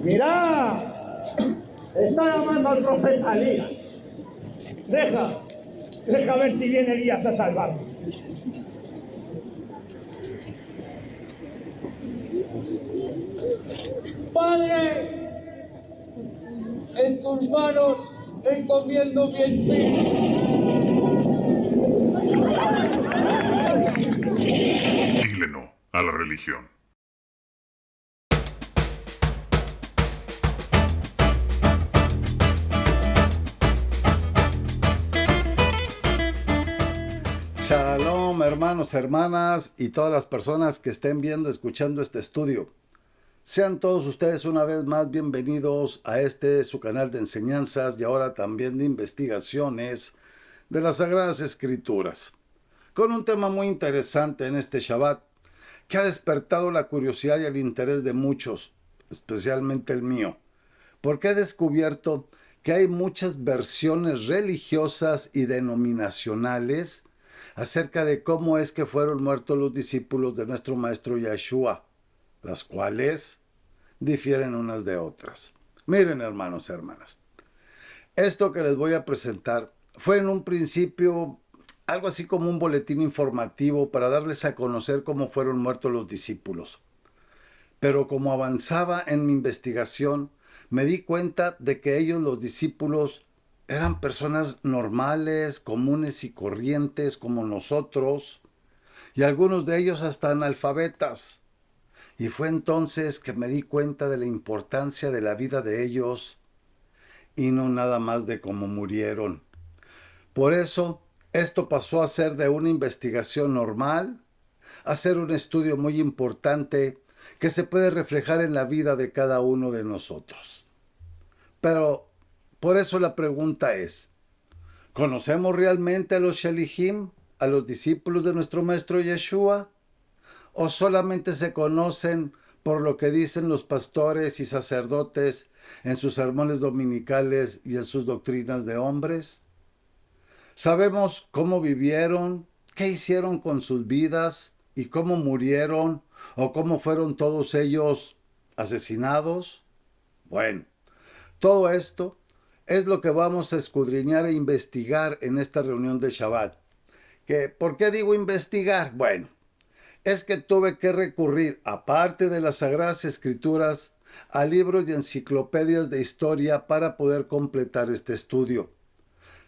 Mirá, está llamando al profeta Elías. Deja ver si viene Elías a salvarme. Padre, en tus manos encomiendo mi espíritu. Dile no a la religión. Shalom, hermanos, hermanas y todas las personas que estén viendo, escuchando este estudio. Sean todos ustedes una vez más bienvenidos a su canal de enseñanzas y ahora también de investigaciones de las Sagradas Escrituras, con un tema muy interesante en este Shabbat que ha despertado la curiosidad y el interés de muchos, especialmente el mío, porque he descubierto que hay muchas versiones religiosas y denominacionales acerca de cómo es que fueron muertos los discípulos de nuestro maestro Yeshua, las cuales difieren unas de otras. Miren, hermanos y hermanas, esto que les voy a presentar fue en un principio algo así como un boletín informativo para darles a conocer cómo fueron muertos los discípulos. Pero como avanzaba en mi investigación, me di cuenta de que ellos, los discípulos, eran personas normales, comunes y corrientes como nosotros, y algunos de ellos hasta analfabetas. Y fue entonces que me di cuenta de la importancia de la vida de ellos y no nada más de cómo murieron. Por eso, esto pasó a ser de una investigación normal a ser un estudio muy importante que se puede reflejar en la vida de cada uno de nosotros. Pero, por eso la pregunta es, ¿conocemos realmente a los Shalihim, a los discípulos de nuestro maestro Yeshua? ¿O solamente se conocen por lo que dicen los pastores y sacerdotes en sus sermones dominicales y en sus doctrinas de hombres? ¿Sabemos cómo vivieron, qué hicieron con sus vidas y cómo murieron o cómo fueron todos ellos asesinados? Bueno, todo esto es lo que vamos a escudriñar e investigar en esta reunión de Shabbat. ¿Por qué digo investigar? Bueno, es que tuve que recurrir, aparte de las Sagradas Escrituras, a libros y enciclopedias de historia para poder completar este estudio.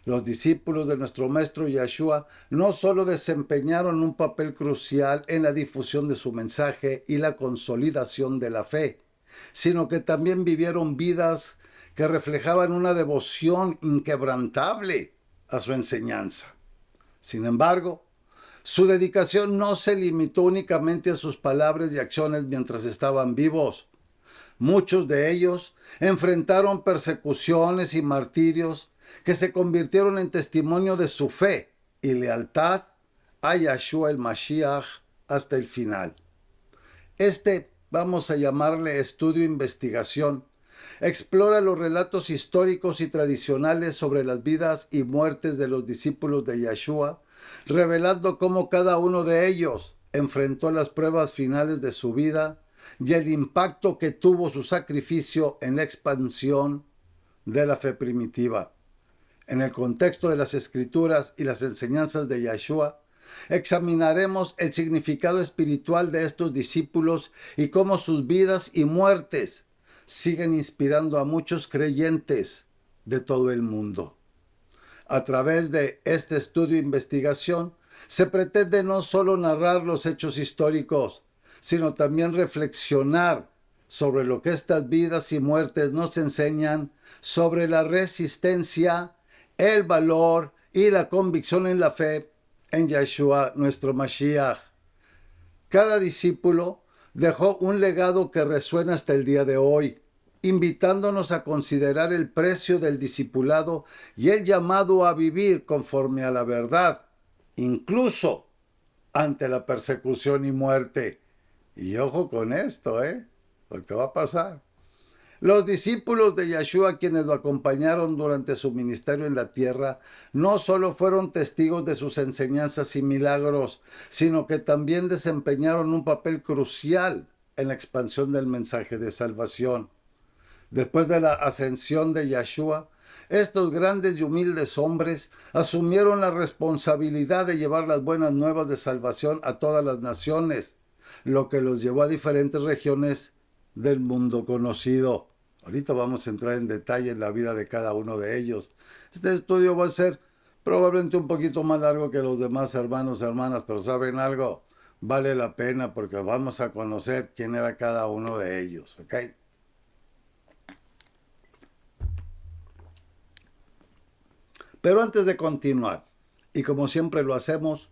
Los discípulos de nuestro maestro Yeshua no solo desempeñaron un papel crucial en la difusión de su mensaje y la consolidación de la fe, sino que también vivieron vidas que reflejaban una devoción inquebrantable a su enseñanza. Sin embargo, su dedicación no se limitó únicamente a sus palabras y acciones mientras estaban vivos. Muchos de ellos enfrentaron persecuciones y martirios que se convirtieron en testimonio de su fe y lealtad a Yeshua el Mashiach hasta el final. Vamos a llamarle estudio-investigación, explora los relatos históricos y tradicionales sobre las vidas y muertes de los discípulos de Yeshua, revelando cómo cada uno de ellos enfrentó las pruebas finales de su vida y el impacto que tuvo su sacrificio en la expansión de la fe primitiva. En el contexto de las Escrituras y las enseñanzas de Yeshua, examinaremos el significado espiritual de estos discípulos y cómo sus vidas y muertes siguen inspirando a muchos creyentes de todo el mundo. A través de este estudio e investigación, se pretende no solo narrar los hechos históricos, sino también reflexionar sobre lo que estas vidas y muertes nos enseñan sobre la resistencia, el valor y la convicción en la fe en Yeshua, nuestro Mashiach. Cada discípulo dejó un legado que resuena hasta el día de hoy, invitándonos a considerar el precio del discipulado y el llamado a vivir conforme a la verdad, incluso ante la persecución y muerte. Y ojo con esto, porque va a pasar. Los discípulos de Yeshua, quienes lo acompañaron durante su ministerio en la tierra, no solo fueron testigos de sus enseñanzas y milagros, sino que también desempeñaron un papel crucial en la expansión del mensaje de salvación. Después de la ascensión de Yeshua, estos grandes y humildes hombres asumieron la responsabilidad de llevar las buenas nuevas de salvación a todas las naciones, lo que los llevó a diferentes regiones del mundo conocido. Ahorita vamos a entrar en detalle en la vida de cada uno de ellos. Este estudio va a ser probablemente un poquito más largo que los demás hermanos y hermanas, pero ¿saben algo? Vale la pena porque vamos a conocer quién era cada uno de ellos, ¿ok? Pero antes de continuar, y como siempre lo hacemos,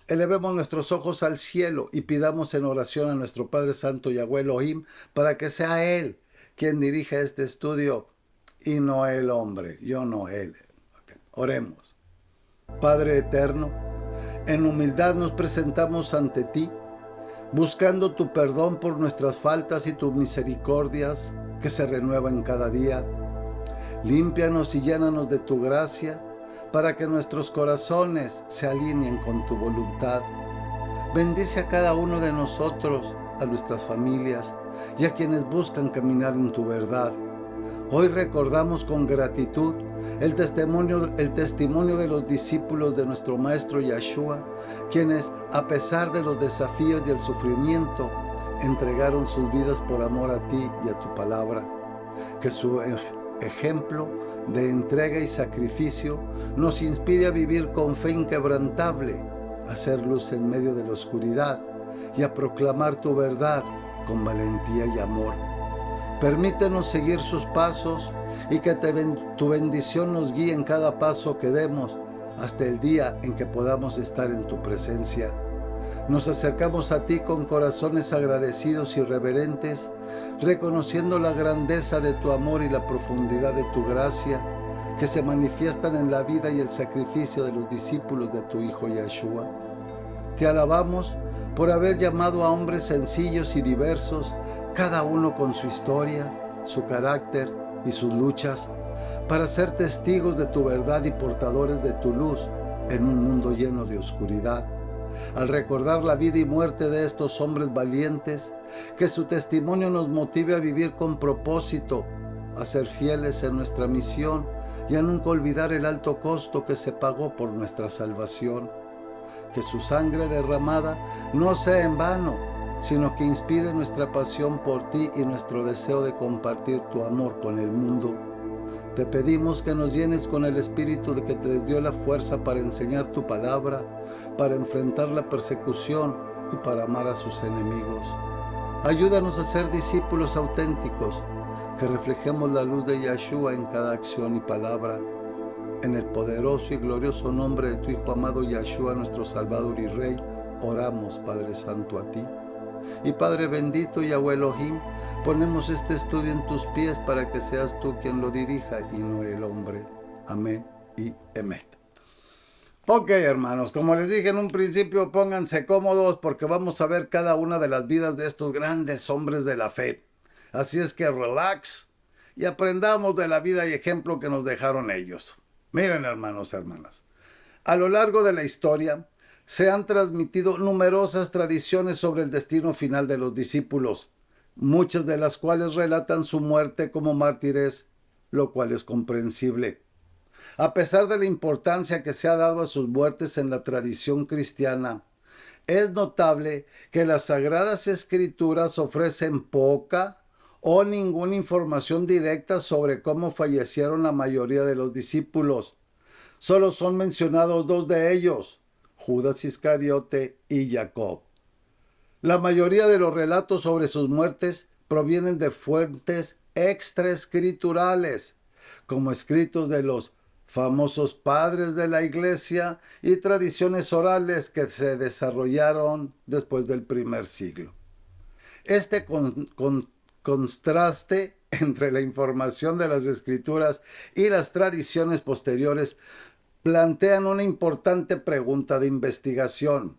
elevemos nuestros ojos al cielo y pidamos en oración a nuestro Padre Santo Yahweh Elohim para que sea Él quien dirija este estudio y no el hombre, yo no Él. Okay. Oremos. Padre eterno, en humildad nos presentamos ante ti, buscando tu perdón por nuestras faltas y tus misericordias que se renuevan cada día. Límpianos y llénanos de tu gracia, para que nuestros corazones se alineen con tu voluntad. Bendice a cada uno de nosotros, a nuestras familias y a quienes buscan caminar en tu verdad. Hoy recordamos con gratitud el testimonio de los discípulos de nuestro Maestro Yeshua, quienes, a pesar de los desafíos y el sufrimiento, entregaron sus vidas por amor a ti y a tu palabra. Que su ejemplo de entrega y sacrificio nos inspire a vivir con fe inquebrantable, a hacer luz en medio de la oscuridad y a proclamar tu verdad con valentía y amor. Permítenos seguir sus pasos y que tu bendición nos guíe en cada paso que demos hasta el día en que podamos estar en tu presencia. Nos acercamos a ti con corazones agradecidos y reverentes, reconociendo la grandeza de tu amor y la profundidad de tu gracia, que se manifiestan en la vida y el sacrificio de los discípulos de tu Hijo Yeshua. Te alabamos por haber llamado a hombres sencillos y diversos, cada uno con su historia, su carácter y sus luchas, para ser testigos de tu verdad y portadores de tu luz en un mundo lleno de oscuridad. Al recordar la vida y muerte de estos hombres valientes, que su testimonio nos motive a vivir con propósito, a ser fieles en nuestra misión y a nunca olvidar el alto costo que se pagó por nuestra salvación. Que su sangre derramada no sea en vano, sino que inspire nuestra pasión por ti y nuestro deseo de compartir tu amor con el mundo. Te pedimos que nos llenes con el espíritu de que te les dio la fuerza para enseñar tu palabra, para enfrentar la persecución y para amar a sus enemigos. Ayúdanos a ser discípulos auténticos, que reflejemos la luz de Yeshua en cada acción y palabra. En el poderoso y glorioso nombre de tu Hijo amado Yeshua, nuestro Salvador y Rey, oramos, Padre Santo, a ti. Y Padre bendito, Yahweh Elohim, ponemos este estudio en tus pies para que seas tú quien lo dirija y no el hombre. Amén y amén. Ok, hermanos, como les dije en un principio, pónganse cómodos porque vamos a ver cada una de las vidas de estos grandes hombres de la fe. Así es que relax y aprendamos de la vida y ejemplo que nos dejaron ellos. Miren, hermanos, hermanas, a lo largo de la historia se han transmitido numerosas tradiciones sobre el destino final de los discípulos, muchas de las cuales relatan su muerte como mártires, lo cual es comprensible. A pesar de la importancia que se ha dado a sus muertes en la tradición cristiana, es notable que las Sagradas Escrituras ofrecen poca o ninguna información directa sobre cómo fallecieron la mayoría de los discípulos. Solo son mencionados dos de ellos, Judas Iscariote y Jacob. La mayoría de los relatos sobre sus muertes provienen de fuentes extraescriturales, como escritos de los famosos padres de la iglesia y tradiciones orales que se desarrollaron después del primer siglo. Este contraste entre la información de las escrituras y las tradiciones posteriores plantean una importante pregunta de investigación.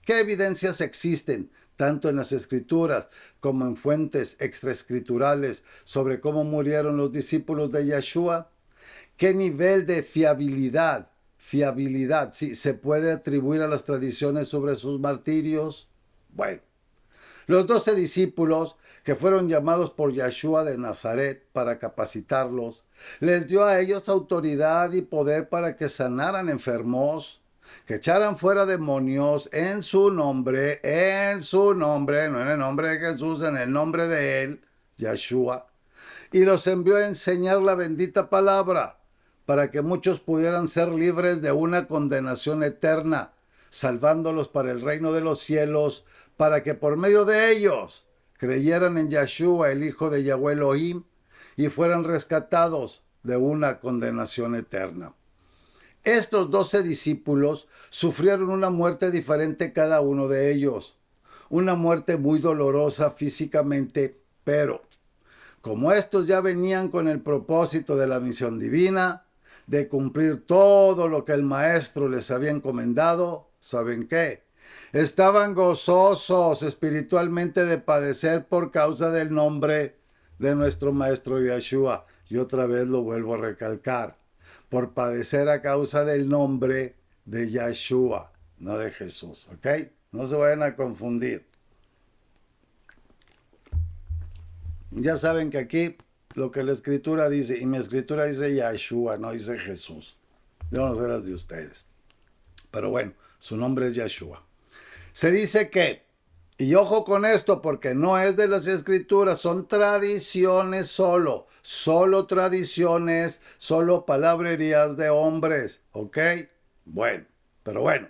¿Qué evidencias existen, tanto en las escrituras como en fuentes extraescriturales, sobre cómo murieron los discípulos de Yeshua? ¿Qué nivel de fiabilidad sí, se puede atribuir a las tradiciones sobre sus martirios? Bueno, Los 12 discípulos que fueron llamados por Yeshua de Nazaret para capacitarlos, les dio a ellos autoridad y poder para que sanaran enfermos, que echaran fuera demonios en su nombre, no en el nombre de Jesús, en el nombre de él, Yeshua, y los envió a enseñar la bendita palabra, para que muchos pudieran ser libres de una condenación eterna, salvándolos para el reino de los cielos, para que por medio de ellos creyeran en Yeshua, el Hijo de Yahweh Elohim, y fueran rescatados de una condenación eterna. Estos 12 discípulos sufrieron una muerte diferente cada uno de ellos, una muerte muy dolorosa físicamente, pero como estos ya venían con el propósito de la misión divina, de cumplir todo lo que el Maestro les había encomendado, ¿saben qué? Estaban gozosos espiritualmente de padecer por causa del nombre de nuestro Maestro Yeshua. Y otra vez lo vuelvo a recalcar, por padecer a causa del nombre de Yeshua, no de Jesús, ¿ok? No se vayan a confundir. Ya saben que aquí lo que la escritura dice, y mi escritura dice Yeshua, no dice Jesús. Yo no sé las de ustedes. Pero bueno, su nombre es Yeshua. Se dice que, y ojo con esto porque no es de las escrituras, son tradiciones solo tradiciones, solo palabrerías de hombres, ¿ok? Bueno, pero bueno.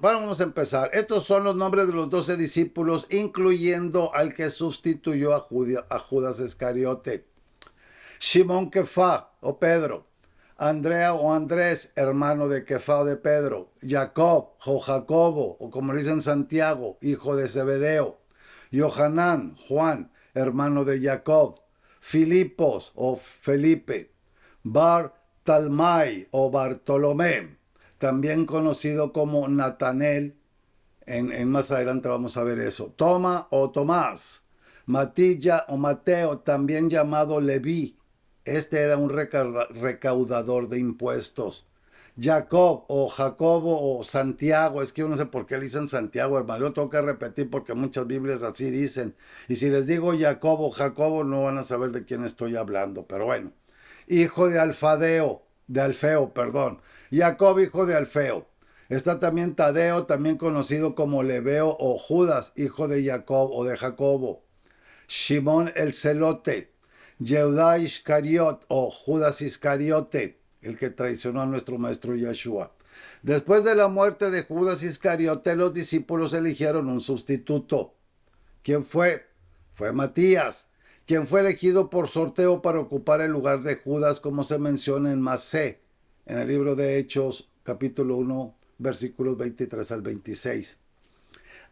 Vamos a empezar. Estos son los nombres de los 12 discípulos, incluyendo al que sustituyó a Judas Iscariote. Simón Kefá, o Pedro. Andrea o Andrés, hermano de Kefá o de Pedro. Jacob o Jacobo, o como dicen Santiago, hijo de Zebedeo. Yohanan, Juan, hermano de Jacob. Filipos o Felipe. Bartalmai o Bartolomé, también conocido como Natanel, en más adelante vamos a ver eso. Toma o Tomás, Matilla o Mateo, también llamado Leví, este era un recaudador de impuestos. Jacob o Jacobo o Santiago, es que yo no sé por qué le dicen Santiago, hermano, lo tengo que repetir porque muchas Biblias así dicen, y si les digo Jacob o Jacobo no van a saber de quién estoy hablando, pero bueno. Hijo de Alfeo, Jacob, hijo de Alfeo. Está también Tadeo, también conocido como Lebeo o Judas, hijo de Jacob o de Jacobo. Simón el Celote, Yehudá Iscariot o Judas Iscariote, el que traicionó a nuestro maestro Yeshua. Después de la muerte de Judas Iscariote, los discípulos eligieron un sustituto. ¿Quién fue? Fue Matías, quien fue elegido por sorteo para ocupar el lugar de Judas, como se menciona en Masé, en el libro de Hechos, capítulo 1, versículos 23 al 26.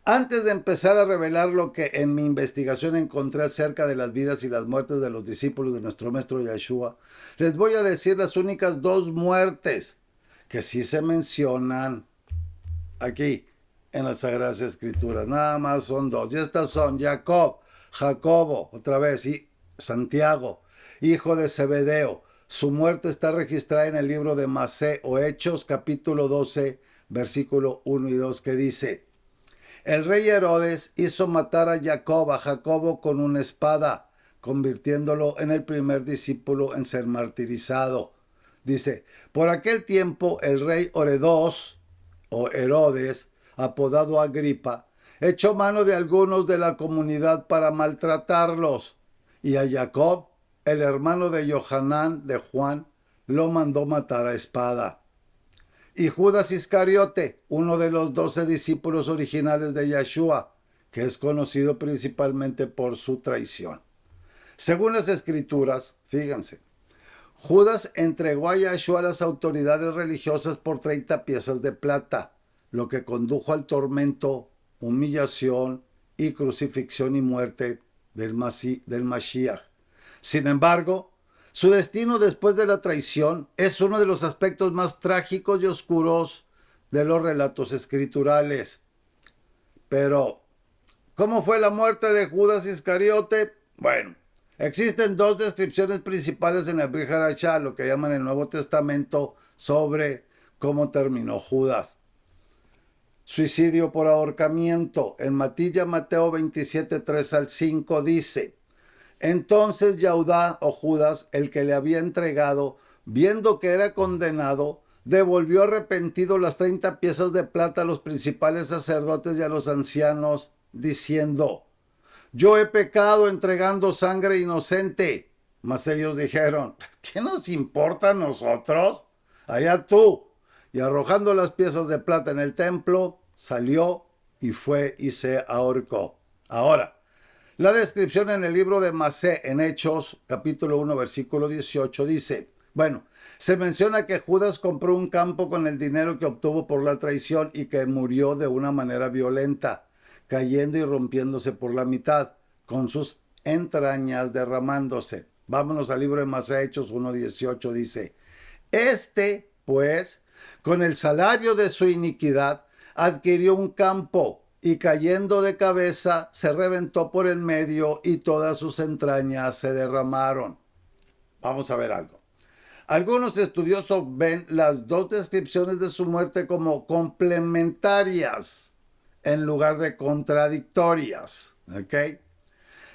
Antes de empezar a revelar lo que en mi investigación encontré acerca de las vidas y las muertes de los discípulos de nuestro maestro Yeshua, les voy a decir las únicas 2 muertes que sí se mencionan aquí en las Sagradas Escrituras. Nada más son 2. Y estas son Jacobo, otra vez, y Santiago, hijo de Zebedeo. Su muerte está registrada en el libro de Masé o Hechos, capítulo 12, versículo 1 y 2, que dice: el rey Herodes hizo matar a Jacobo con una espada, convirtiéndolo en el primer discípulo en ser martirizado. Dice, por aquel tiempo el rey Oredos, o Herodes, apodado Agripa, echó mano de algunos de la comunidad para maltratarlos, y a Jacob, el hermano de Yohanan, de Juan, lo mandó matar a espada. Y Judas Iscariote, uno de los 12 discípulos originales de Yeshua, que es conocido principalmente por su traición. Según las Escrituras, fíjense, Judas entregó a Yeshua a las autoridades religiosas por 30 piezas de plata, lo que condujo al tormento, humillación y crucifixión y muerte del Mashiach. Sin embargo, su destino después de la traición es uno de los aspectos más trágicos y oscuros de los relatos escriturales. Pero, ¿cómo fue la muerte de Judas Iscariote? Bueno, existen 2 descripciones principales en el Brit Hadashah, lo que llaman el Nuevo Testamento, sobre cómo terminó Judas. suicidio por ahorcamiento. En Mateo 27, 3 al 5 dice: entonces Yaudá o Judas, el que le había entregado, viendo que era condenado, devolvió arrepentido las 30 piezas de plata a los principales sacerdotes y a los ancianos, diciendo: yo he pecado entregando sangre inocente. Mas ellos dijeron: ¿qué nos importa a nosotros? Allá tú. Y arrojando las piezas de plata en el templo, salió y fue y se ahorcó. Ahora, la descripción en el libro de Masé, en Hechos, capítulo 1, versículo 18, dice: bueno, se menciona que Judas compró un campo con el dinero que obtuvo por la traición y que murió de una manera violenta, cayendo y rompiéndose por la mitad, con sus entrañas derramándose. Vámonos al libro de Masé, Hechos 1:18, dice: pues, con el salario de su iniquidad, adquirió un campo, y cayendo de cabeza, se reventó por el medio, y todas sus entrañas se derramaron. Vamos a ver algo. Algunos estudiosos ven las dos descripciones de su muerte como complementarias, en lugar de contradictorias. ¿Ok?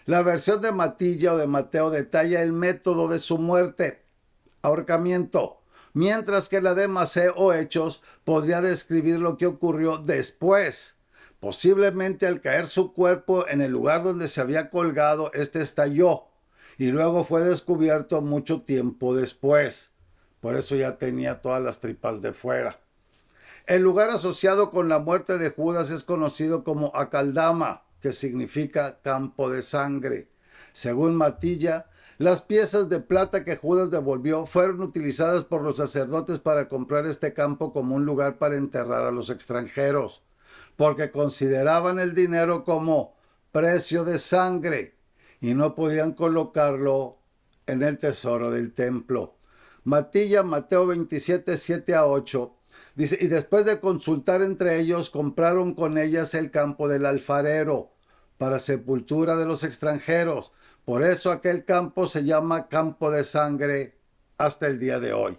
La versión de Matilla o de Mateo detalla el método de su muerte, ahorcamiento, mientras que la de Masé o Hechos podría describir lo que ocurrió después. Posiblemente al caer su cuerpo en el lugar donde se había colgado, este estalló y luego fue descubierto mucho tiempo después. Por eso ya tenía todas las tripas de fuera. El lugar asociado con la muerte de Judas es conocido como Acaldama, que significa campo de sangre. Según Matilla, las piezas de plata que Judas devolvió fueron utilizadas por los sacerdotes para comprar este campo como un lugar para enterrar a los extranjeros, porque consideraban el dinero como precio de sangre y no podían colocarlo en el tesoro del templo. Matilla, Mateo 27, 7 a 8, dice: y después de consultar entre ellos, compraron con ellas el campo del alfarero para sepultura de los extranjeros. Por eso aquel campo se llama campo de sangre hasta el día de hoy.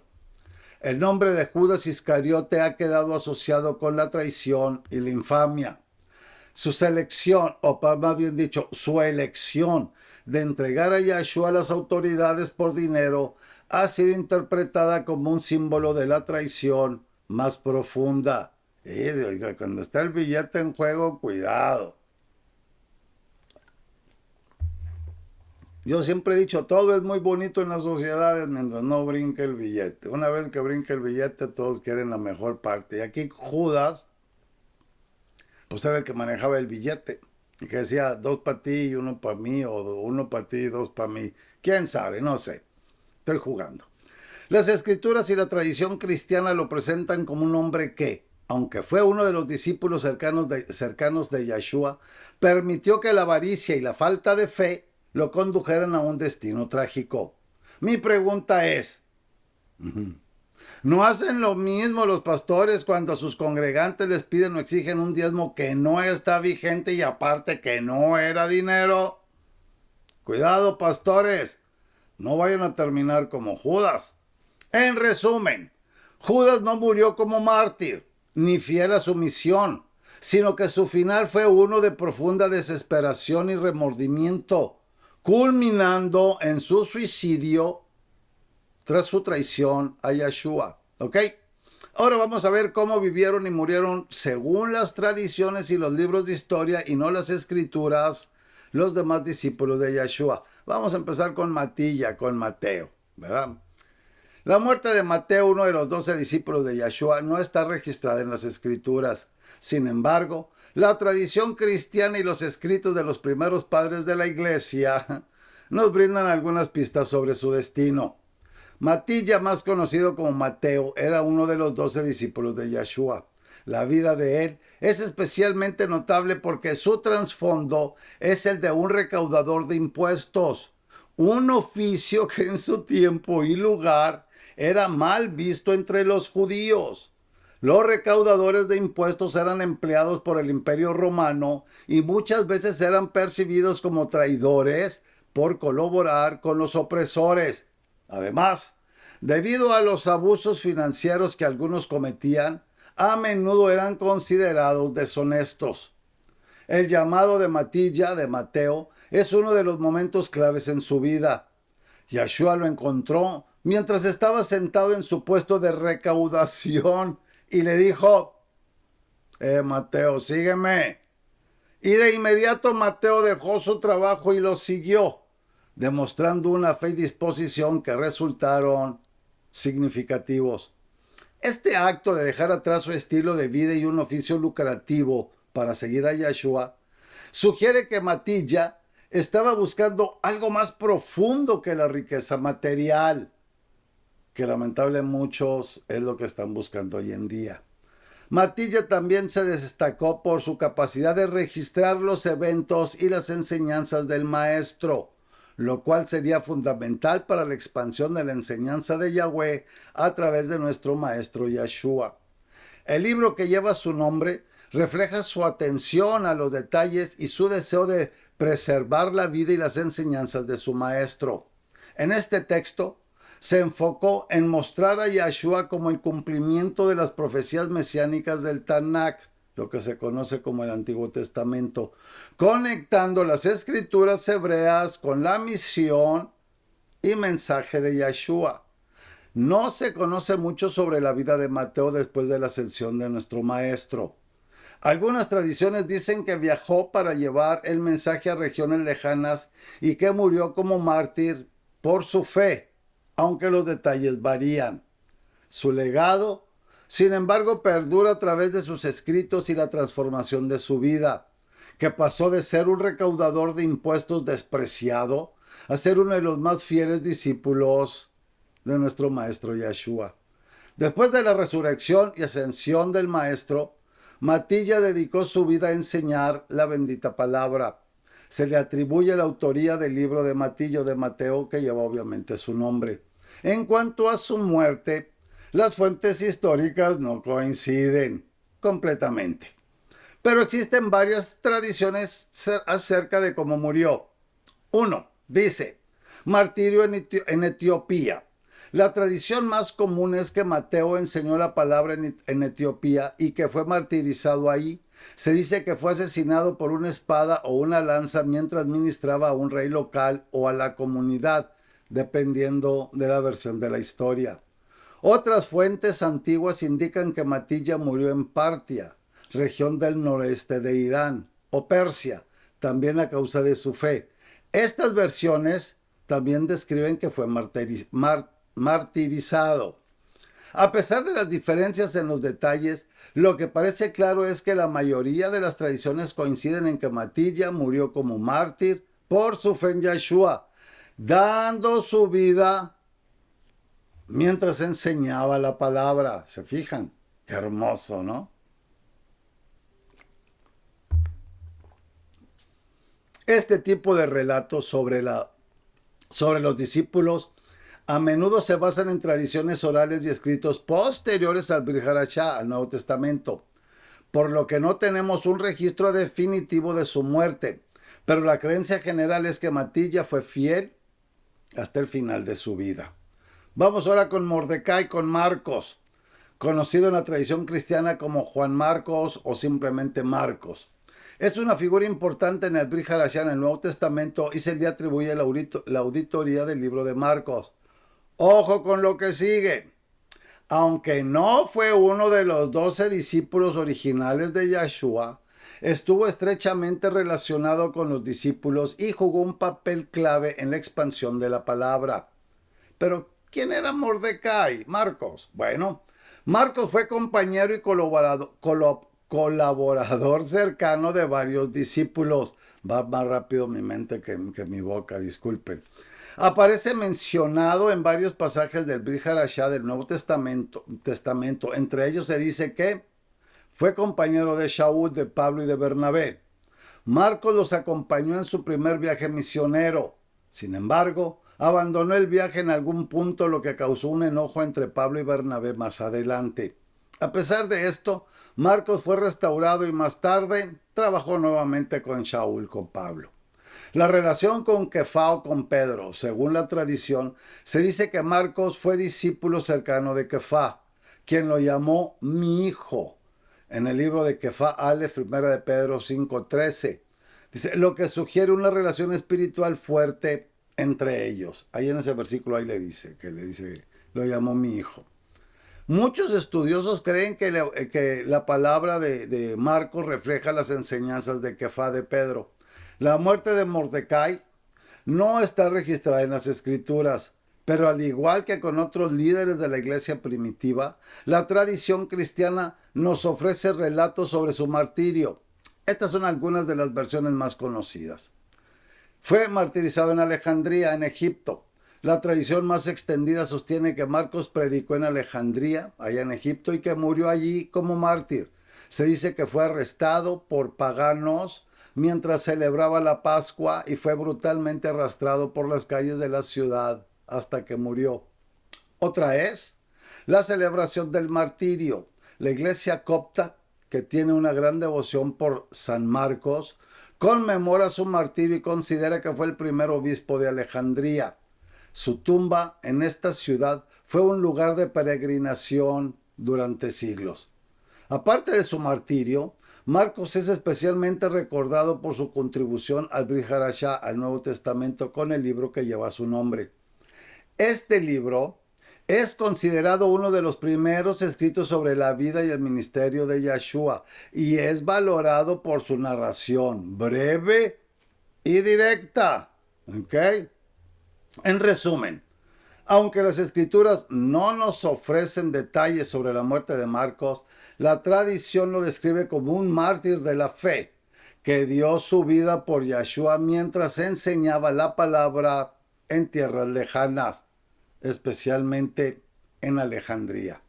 El nombre de Judas Iscariote ha quedado asociado con la traición y la infamia. Su selección, o más bien dicho, su elección de entregar a Yahshua a las autoridades por dinero, ha sido interpretada como un símbolo de la traición más profunda. Cuando está el billete en juego, cuidado. Yo siempre he dicho, todo es muy bonito en las sociedades mientras no brinque el billete. Una vez que brinque el billete, todos quieren la mejor parte. Y aquí Judas, pues era el que manejaba el billete. Y que decía, 2 para ti y 1 para mí, o 1 para ti y 2 para mí. ¿Quién sabe? No sé. Estoy jugando. Las escrituras y la tradición cristiana lo presentan como un hombre que, aunque fue uno de los discípulos cercanos de Yahshua, permitió que la avaricia y la falta de fe lo condujeran a un destino trágico. Mi pregunta es, ¿no hacen lo mismo los pastores cuando a sus congregantes les piden o exigen un diezmo que no está vigente y aparte que no era dinero? Cuidado, pastores, no vayan a terminar como Judas. En resumen, Judas no murió como mártir, ni fiel a su misión, sino que su final fue uno de profunda desesperación y remordimiento, culminando en su suicidio tras su traición a Yahshua. ¿Ok? Ahora vamos a ver cómo vivieron y murieron según las tradiciones y los libros de historia y no las escrituras los demás discípulos de Yahshua. Vamos a empezar con Matilla, con Mateo, ¿verdad? La muerte de Mateo, uno de los 12 discípulos de Yahshua, no está registrada en las escrituras. Sin embargo, la tradición cristiana y los escritos de los primeros padres de la iglesia nos brindan algunas pistas sobre su destino. Matilla, más conocido como Mateo, era uno de los 12 discípulos de Yahshua. La vida de él es especialmente notable porque su trasfondo es el de un recaudador de impuestos, un oficio que en su tiempo y lugar era mal visto entre los judíos. Los recaudadores de impuestos eran empleados por el Imperio Romano y muchas veces eran percibidos como traidores por colaborar con los opresores. Además, debido a los abusos financieros que algunos cometían, a menudo eran considerados deshonestos. El llamado de Matilla, de Mateo, es uno de los momentos claves en su vida. Yeshua lo encontró mientras estaba sentado en su puesto de recaudación y le dijo: Mateo, sígueme. Y de inmediato Mateo dejó su trabajo y lo siguió, demostrando una fe y disposición que resultaron significativos. Este acto de dejar atrás su estilo de vida y un oficio lucrativo para seguir a Yeshua sugiere que Matilla estaba buscando algo más profundo que la riqueza material, que lamentablemente muchos es lo que están buscando hoy en día. Matilla también se destacó por su capacidad de registrar los eventos y las enseñanzas del maestro, lo cual sería fundamental para la expansión de la enseñanza de Yahweh a través de nuestro maestro Yeshua. El libro que lleva su nombre refleja su atención a los detalles y su deseo de preservar la vida y las enseñanzas de su maestro. En este texto se enfocó en mostrar a Yeshua como el cumplimiento de las profecías mesiánicas del Tanakh, lo que se conoce como el Antiguo Testamento, conectando las escrituras hebreas con la misión y mensaje de Yeshua. No se conoce mucho sobre la vida de Mateo después de la ascensión de nuestro maestro. Algunas tradiciones dicen que viajó para llevar el mensaje a regiones lejanas y que murió como mártir por su fe, aunque los detalles varían. Su legado, sin embargo, perdura a través de sus escritos y la transformación de su vida, que pasó de ser un recaudador de impuestos despreciado a ser uno de los más fieles discípulos de nuestro maestro Yeshua. Después de la resurrección y ascensión del maestro, Matilla dedicó su vida a enseñar la bendita palabra. Se le atribuye la autoría del libro de Matillo de Mateo, que lleva obviamente su nombre. En cuanto a su muerte, las fuentes históricas no coinciden completamente, pero existen varias tradiciones acerca de cómo murió. Uno dice: martirio en Etiopía. La tradición más común es que Mateo enseñó la palabra en Etiopía y que fue martirizado ahí. Se dice que fue asesinado por una espada o una lanza mientras ministraba a un rey local o a la comunidad, dependiendo de la versión de la historia. Otras fuentes antiguas indican que Matilla murió en Partia, región del noreste de Irán, o Persia, también a causa de su fe. Estas versiones también describen que fue martirizado. A pesar de las diferencias en los detalles, lo que parece claro es que la mayoría de las tradiciones coinciden en que Matilla murió como mártir por su fe en Yeshua, dando su vida mientras enseñaba la palabra. ¿Se fijan? Qué hermoso, ¿no? Este tipo de relatos sobre los discípulos a menudo se basan en tradiciones orales y escritos posteriores al Brit Hadashah, al Nuevo Testamento, por lo que no tenemos un registro definitivo de su muerte, pero la creencia general es que Matilla fue fiel hasta el final de su vida. Vamos ahora con Mordecai, con Marcos, conocido en la tradición cristiana como Juan Marcos o simplemente Marcos. Es una figura importante en el Brit Hadashah, en el Nuevo Testamento, y se le atribuye la auditoría del libro de Marcos. Ojo con lo que sigue. Aunque no fue uno de los 12 discípulos originales de Yeshua, estuvo estrechamente relacionado con los discípulos y jugó un papel clave en la expansión de la palabra. Pero, ¿quién era Mordecai? Marcos. Bueno, Marcos fue compañero y colaborador cercano de varios discípulos. Va más rápido mi mente que mi boca, disculpen. Aparece mencionado en varios pasajes del Brit Hadashah del Nuevo Testamento. Entre ellos se dice que fue compañero de Shaul, de Pablo y de Bernabé. Marcos los acompañó en su primer viaje misionero. Sin embargo, abandonó el viaje en algún punto, lo que causó un enojo entre Pablo y Bernabé más adelante. A pesar de esto, Marcos fue restaurado y más tarde trabajó nuevamente con Shaul, con Pablo. La relación con Kefá o con Pedro, según la tradición, se dice que Marcos fue discípulo cercano de Kefá, quien lo llamó mi hijo. En el libro de Kefá Aleph, 1 de Pedro 5:13. Dice, lo que sugiere una relación espiritual fuerte entre ellos. Ahí en ese versículo ahí le dice, lo llamó mi hijo. Muchos estudiosos creen que la palabra de Marcos refleja las enseñanzas de Kefá de Pedro. La muerte de Mordecai no está registrada en las escrituras, pero al igual que con otros líderes de la iglesia primitiva, la tradición cristiana nos ofrece relatos sobre su martirio. Estas son algunas de las versiones más conocidas. Fue martirizado en Alejandría, en Egipto. La tradición más extendida sostiene que Marcos predicó en Alejandría, allá en Egipto, y que murió allí como mártir. Se dice que fue arrestado por paganos mientras celebraba la Pascua y fue brutalmente arrastrado por las calles de la ciudad hasta que murió. Otra es la celebración del martirio. La iglesia copta, que tiene una gran devoción por San Marcos, conmemora su martirio y considera que fue el primer obispo de Alejandría. Su tumba en esta ciudad fue un lugar de peregrinación durante siglos. Aparte de su martirio, Marcos es especialmente recordado por su contribución al Brit Hadashah, al Nuevo Testamento, con el libro que lleva su nombre. Este libro es considerado uno de los primeros escritos sobre la vida y el ministerio de Yeshua y es valorado por su narración breve y directa. ¿Ok? En resumen, aunque las escrituras no nos ofrecen detalles sobre la muerte de Marcos, la tradición lo describe como un mártir de la fe que dio su vida por Yeshua mientras enseñaba la palabra en tierras lejanas, especialmente en Alejandría.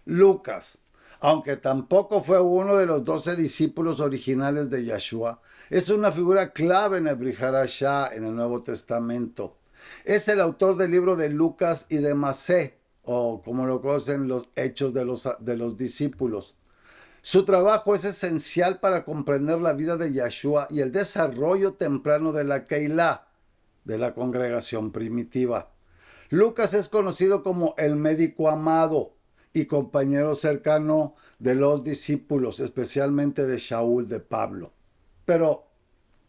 Lucas, aunque tampoco fue uno de los 12 discípulos originales de Yeshua, es una figura clave en el Brit Hadashah, en el Nuevo Testamento. Es el autor del libro de Lucas y de Masé, o como lo conocen los hechos de los discípulos. Su trabajo es esencial para comprender la vida de Yeshua y el desarrollo temprano de la Keilah, de la congregación primitiva. Lucas es conocido como el médico amado y compañero cercano de los discípulos, especialmente de Shaul, de Pablo. Pero,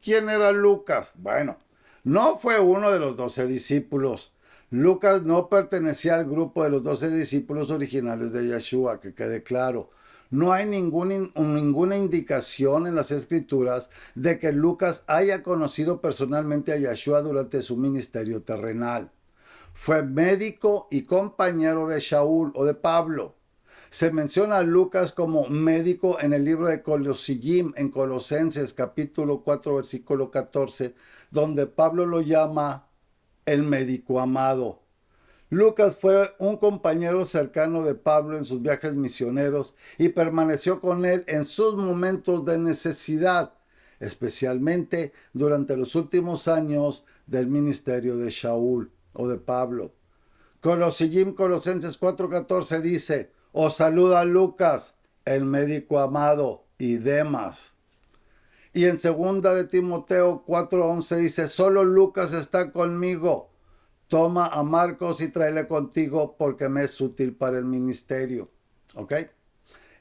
¿quién era Lucas? Bueno, no fue uno de los 12 discípulos. Lucas no pertenecía al grupo de los 12 discípulos originales de Yeshua, que quede claro. No hay ninguna indicación en las escrituras de que Lucas haya conocido personalmente a Yeshua durante su ministerio terrenal. Fue médico y compañero de Shaul o de Pablo. Se menciona a Lucas como médico en el libro de Colosillim, en Colosenses capítulo 4, versículo 14, donde Pablo lo llama el médico amado. Lucas fue un compañero cercano de Pablo en sus viajes misioneros y permaneció con él en sus momentos de necesidad, especialmente durante los últimos años del ministerio de Shaul o de Pablo. Colosillim, Colosenses 4:14 dice, os saluda Lucas, el médico amado, y Demas. Y en 2 de Timoteo 4:11 dice, solo Lucas está conmigo. Toma a Marcos y tráele contigo porque me es útil para el ministerio. ¿Ok?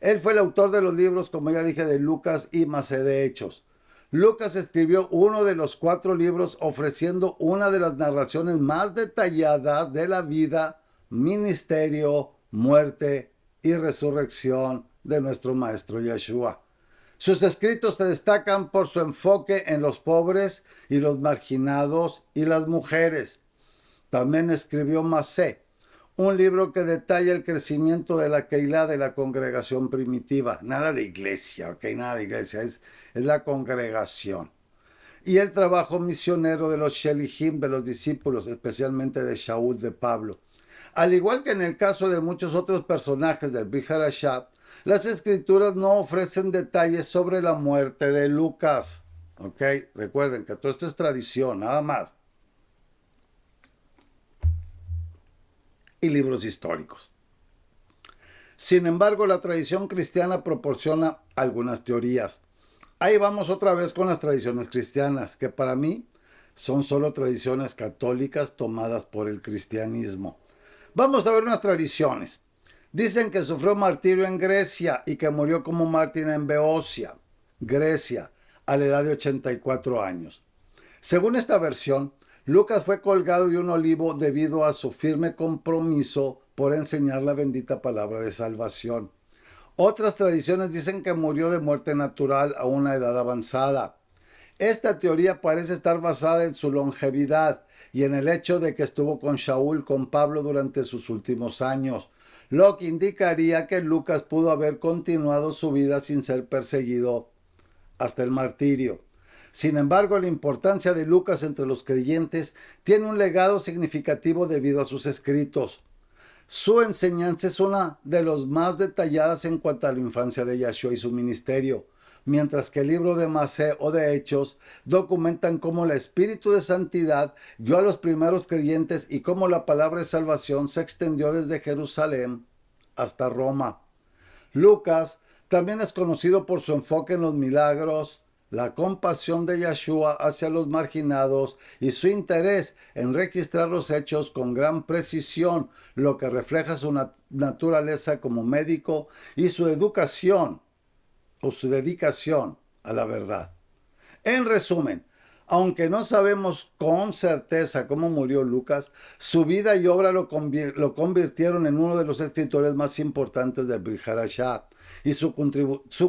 Él fue el autor de los libros, como ya dije, de Lucas y Masé de Hechos. Lucas escribió uno de los 4 libros ofreciendo una de las narraciones más detalladas de la vida, ministerio, muerte y resurrección de nuestro Maestro Yeshua. Sus escritos se destacan por su enfoque en los pobres y los marginados y las mujeres. También escribió Masé, un libro que detalla el crecimiento de la Keilah, de la congregación primitiva. Nada de iglesia, ¿ok? Nada de iglesia, es la congregación. Y el trabajo misionero de los Shelihim, de los discípulos, especialmente de Shaul, de Pablo. Al igual que en el caso de muchos otros personajes del Brit Hadashah, las escrituras no ofrecen detalles sobre la muerte de Lucas. ¿Ok? Recuerden que todo esto es tradición, nada más. Y libros históricos. Sin embargo, la tradición cristiana proporciona algunas teorías. Ahí vamos otra vez con las tradiciones cristianas, que para mí son solo tradiciones católicas tomadas por el cristianismo. Vamos a ver unas tradiciones. Dicen que sufrió martirio en Grecia y que murió como mártir en Beocia, Grecia, a la edad de 84 años. Según esta versión, Lucas fue colgado de un olivo debido a su firme compromiso por enseñar la bendita palabra de salvación. Otras tradiciones dicen que murió de muerte natural a una edad avanzada. Esta teoría parece estar basada en su longevidad y en el hecho de que estuvo con Shaul, con Pablo, durante sus últimos años, lo que indicaría que Lucas pudo haber continuado su vida sin ser perseguido hasta el martirio. Sin embargo, la importancia de Lucas entre los creyentes tiene un legado significativo debido a sus escritos. Su enseñanza es una de las más detalladas en cuanto a la infancia de Yahshua y su ministerio, mientras que el libro de Masé o de Hechos documentan cómo el Espíritu de Santidad guió a los primeros creyentes y cómo la palabra de salvación se extendió desde Jerusalén hasta Roma. Lucas también es conocido por su enfoque en los milagros, la compasión de Yahshua hacia los marginados y su interés en registrar los hechos con gran precisión, lo que refleja su naturaleza como médico y su educación o su dedicación a la verdad. En resumen, aunque no sabemos con certeza cómo murió Lucas, su vida y obra lo convirtieron en uno de los escritores más importantes del Brit Hadashah, y su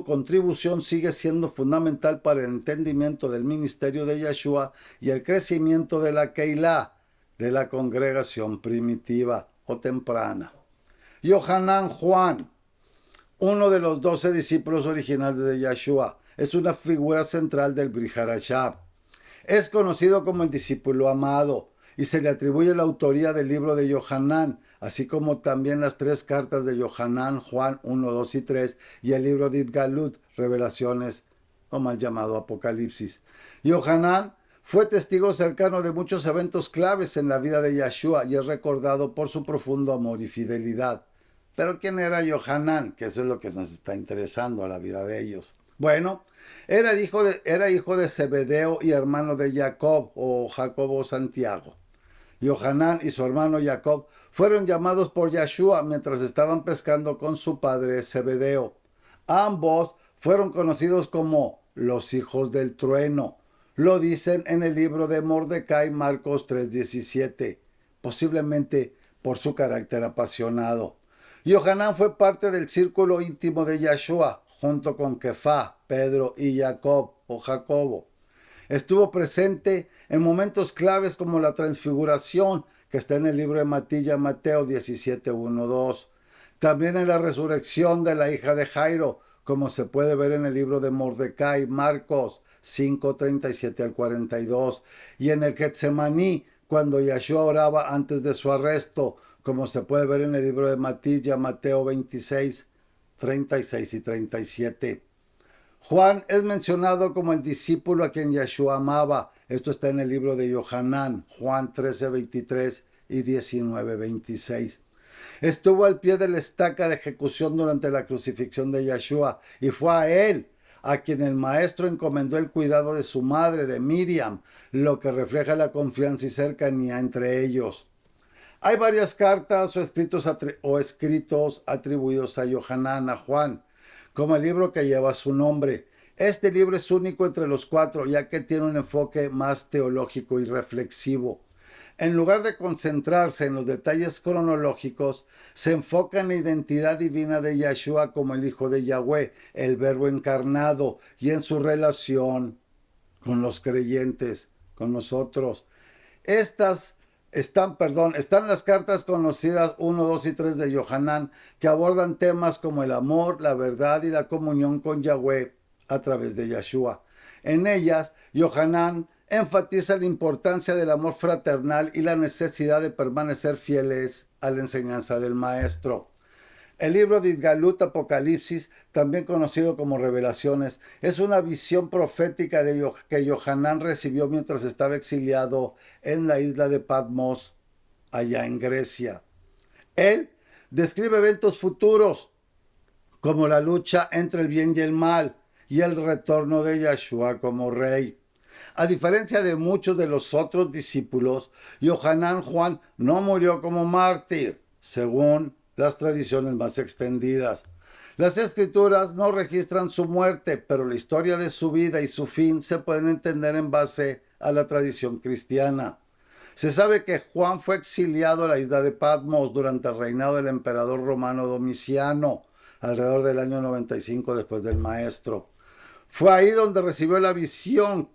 contribución sigue siendo fundamental para el entendimiento del ministerio de Yahshua y el crecimiento de la Keilah, de la congregación primitiva o temprana. Yohanan Juan, uno de los 12 discípulos originales de Yahshua, es una figura central del Brit Hadashah. Es conocido como el discípulo amado y se le atribuye la autoría del libro de Yohanan, así como también las 3 cartas de Yohanan, Juan 1, 2 y 3, y el libro de Itgalut, Revelaciones, o mal llamado Apocalipsis. Yohanan fue testigo cercano de muchos eventos claves en la vida de Yahshua y es recordado por su profundo amor y fidelidad. Pero ¿quién era Yohanan? Que eso es lo que nos está interesando a la vida de ellos. Bueno, era hijo de Zebedeo y hermano de Jacob, o Jacobo Santiago. Yohanan y su hermano Jacob fueron llamados por Yahshua mientras estaban pescando con su padre Zebedeo. Ambos fueron conocidos como los hijos del trueno. Lo dicen en el libro de Mordecai, Marcos 3:17, posiblemente por su carácter apasionado. Yohanan fue parte del círculo íntimo de Yahshua, junto con Kefá, Pedro y Jacob o Jacobo. Estuvo presente en momentos claves como la transfiguración, que está en el libro de Mateo 17:1-2. También en la resurrección de la hija de Jairo, como se puede ver en el libro de Mordecai, Marcos 5:37-42. Y en el Getsemaní, cuando Yahshua oraba antes de su arresto, como se puede ver en el libro de Mateo 26:36 y 37. Juan es mencionado como el discípulo a quien Yahshua amaba. Esto está en el libro de Yohanan, Juan 13:23 y 19:26. Estuvo al pie de la estaca de ejecución durante la crucifixión de Yahshua y fue a él a quien el maestro encomendó el cuidado de su madre, de Miriam, lo que refleja la confianza y cercanía entre ellos. Hay varias cartas o escritos atribuidos a Yohanan, a Juan, como el libro que lleva su nombre. Este libro es único entre los 4, ya que tiene un enfoque más teológico y reflexivo. En lugar de concentrarse en los detalles cronológicos, se enfoca en la identidad divina de Yahshua como el Hijo de Yahweh, el Verbo encarnado, y en su relación con los creyentes, con nosotros. Están las cartas conocidas 1, 2 y 3 de Yohanan, que abordan temas como el amor, la verdad y la comunión con Yahweh a través de Yahshua. En ellas, Yohanan enfatiza la importancia del amor fraternal y la necesidad de permanecer fieles a la enseñanza del Maestro. El libro de Itgalut, Apocalipsis, también conocido como Revelaciones, es una visión profética que Yohanan recibió mientras estaba exiliado en la isla de Patmos, allá en Grecia. Él describe eventos futuros, como la lucha entre el bien y el mal, y el retorno de Yahshua como rey. A diferencia de muchos de los otros discípulos, Yohanan Juan no murió como mártir, según las tradiciones más extendidas. Las escrituras no registran su muerte, pero la historia de su vida y su fin se pueden entender en base a la tradición cristiana. Se sabe que Juan fue exiliado a la isla de Patmos durante el reinado del emperador romano Domiciano, alrededor del año 95 después del Maestro. Fue ahí donde recibió la visión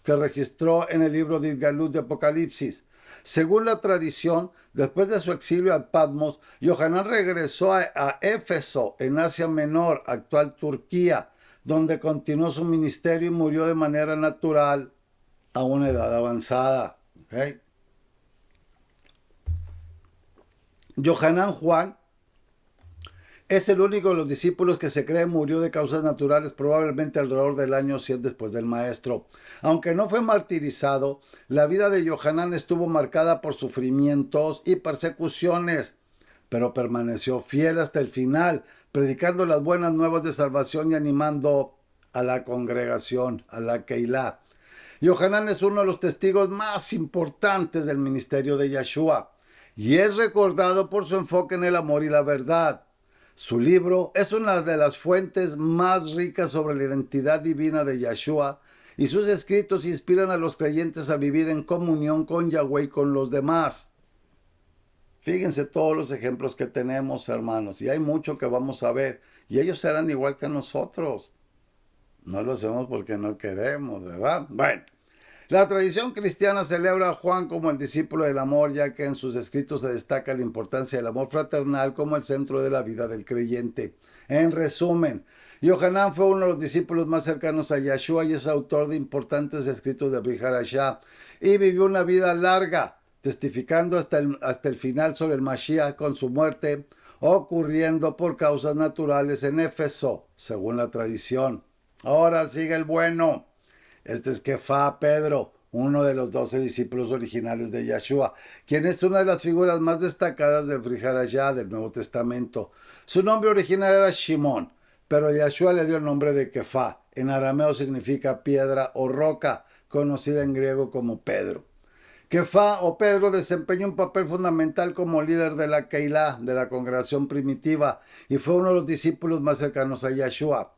que registró en el libro de Idgalut de Apocalipsis. Según la tradición, después de su exilio a Patmos, Yohanan regresó a Éfeso, en Asia Menor, actual Turquía, donde continuó su ministerio y murió de manera natural a una edad avanzada. ¿Okay? Yohanan Juan es el único de los discípulos que se cree murió de causas naturales, probablemente alrededor del año 100 después del Maestro. Aunque no fue martirizado, la vida de Yohanan estuvo marcada por sufrimientos y persecuciones, pero permaneció fiel hasta el final, predicando las buenas nuevas de salvación y animando a la congregación, a la Keilah. Yohanan es uno de los testigos más importantes del ministerio de Yeshua y es recordado por su enfoque en el amor y la verdad. Su libro es una de las fuentes más ricas sobre la identidad divina de Yeshua y sus escritos inspiran a los creyentes a vivir en comunión con Yahweh y con los demás. Fíjense todos los ejemplos que tenemos, hermanos, y hay mucho que vamos a ver, y ellos serán igual que nosotros. No lo hacemos porque no queremos, ¿verdad? Bueno, la tradición cristiana celebra a Juan como el discípulo del amor, ya que en sus escritos se destaca la importancia del amor fraternal como el centro de la vida del creyente. En resumen, Yohanan fue uno de los discípulos más cercanos a Yeshua y es autor de importantes escritos de Brit Hadashah y vivió una vida larga, testificando hasta el final sobre el Mashiach con su muerte, ocurriendo por causas naturales en Éfeso, según la tradición. Ahora sigue el bueno. Este es Kefá Pedro, uno de los 12 discípulos originales de Yeshua, quien es una de las figuras más destacadas del Brit Hadashah del Nuevo Testamento. Su nombre original era Shimón, pero Yeshua le dio el nombre de Kefá. En arameo significa piedra o roca, conocida en griego como Pedro. Kefá o Pedro desempeñó un papel fundamental como líder de la Keilah, de la congregación primitiva, y fue uno de los discípulos más cercanos a Yeshua.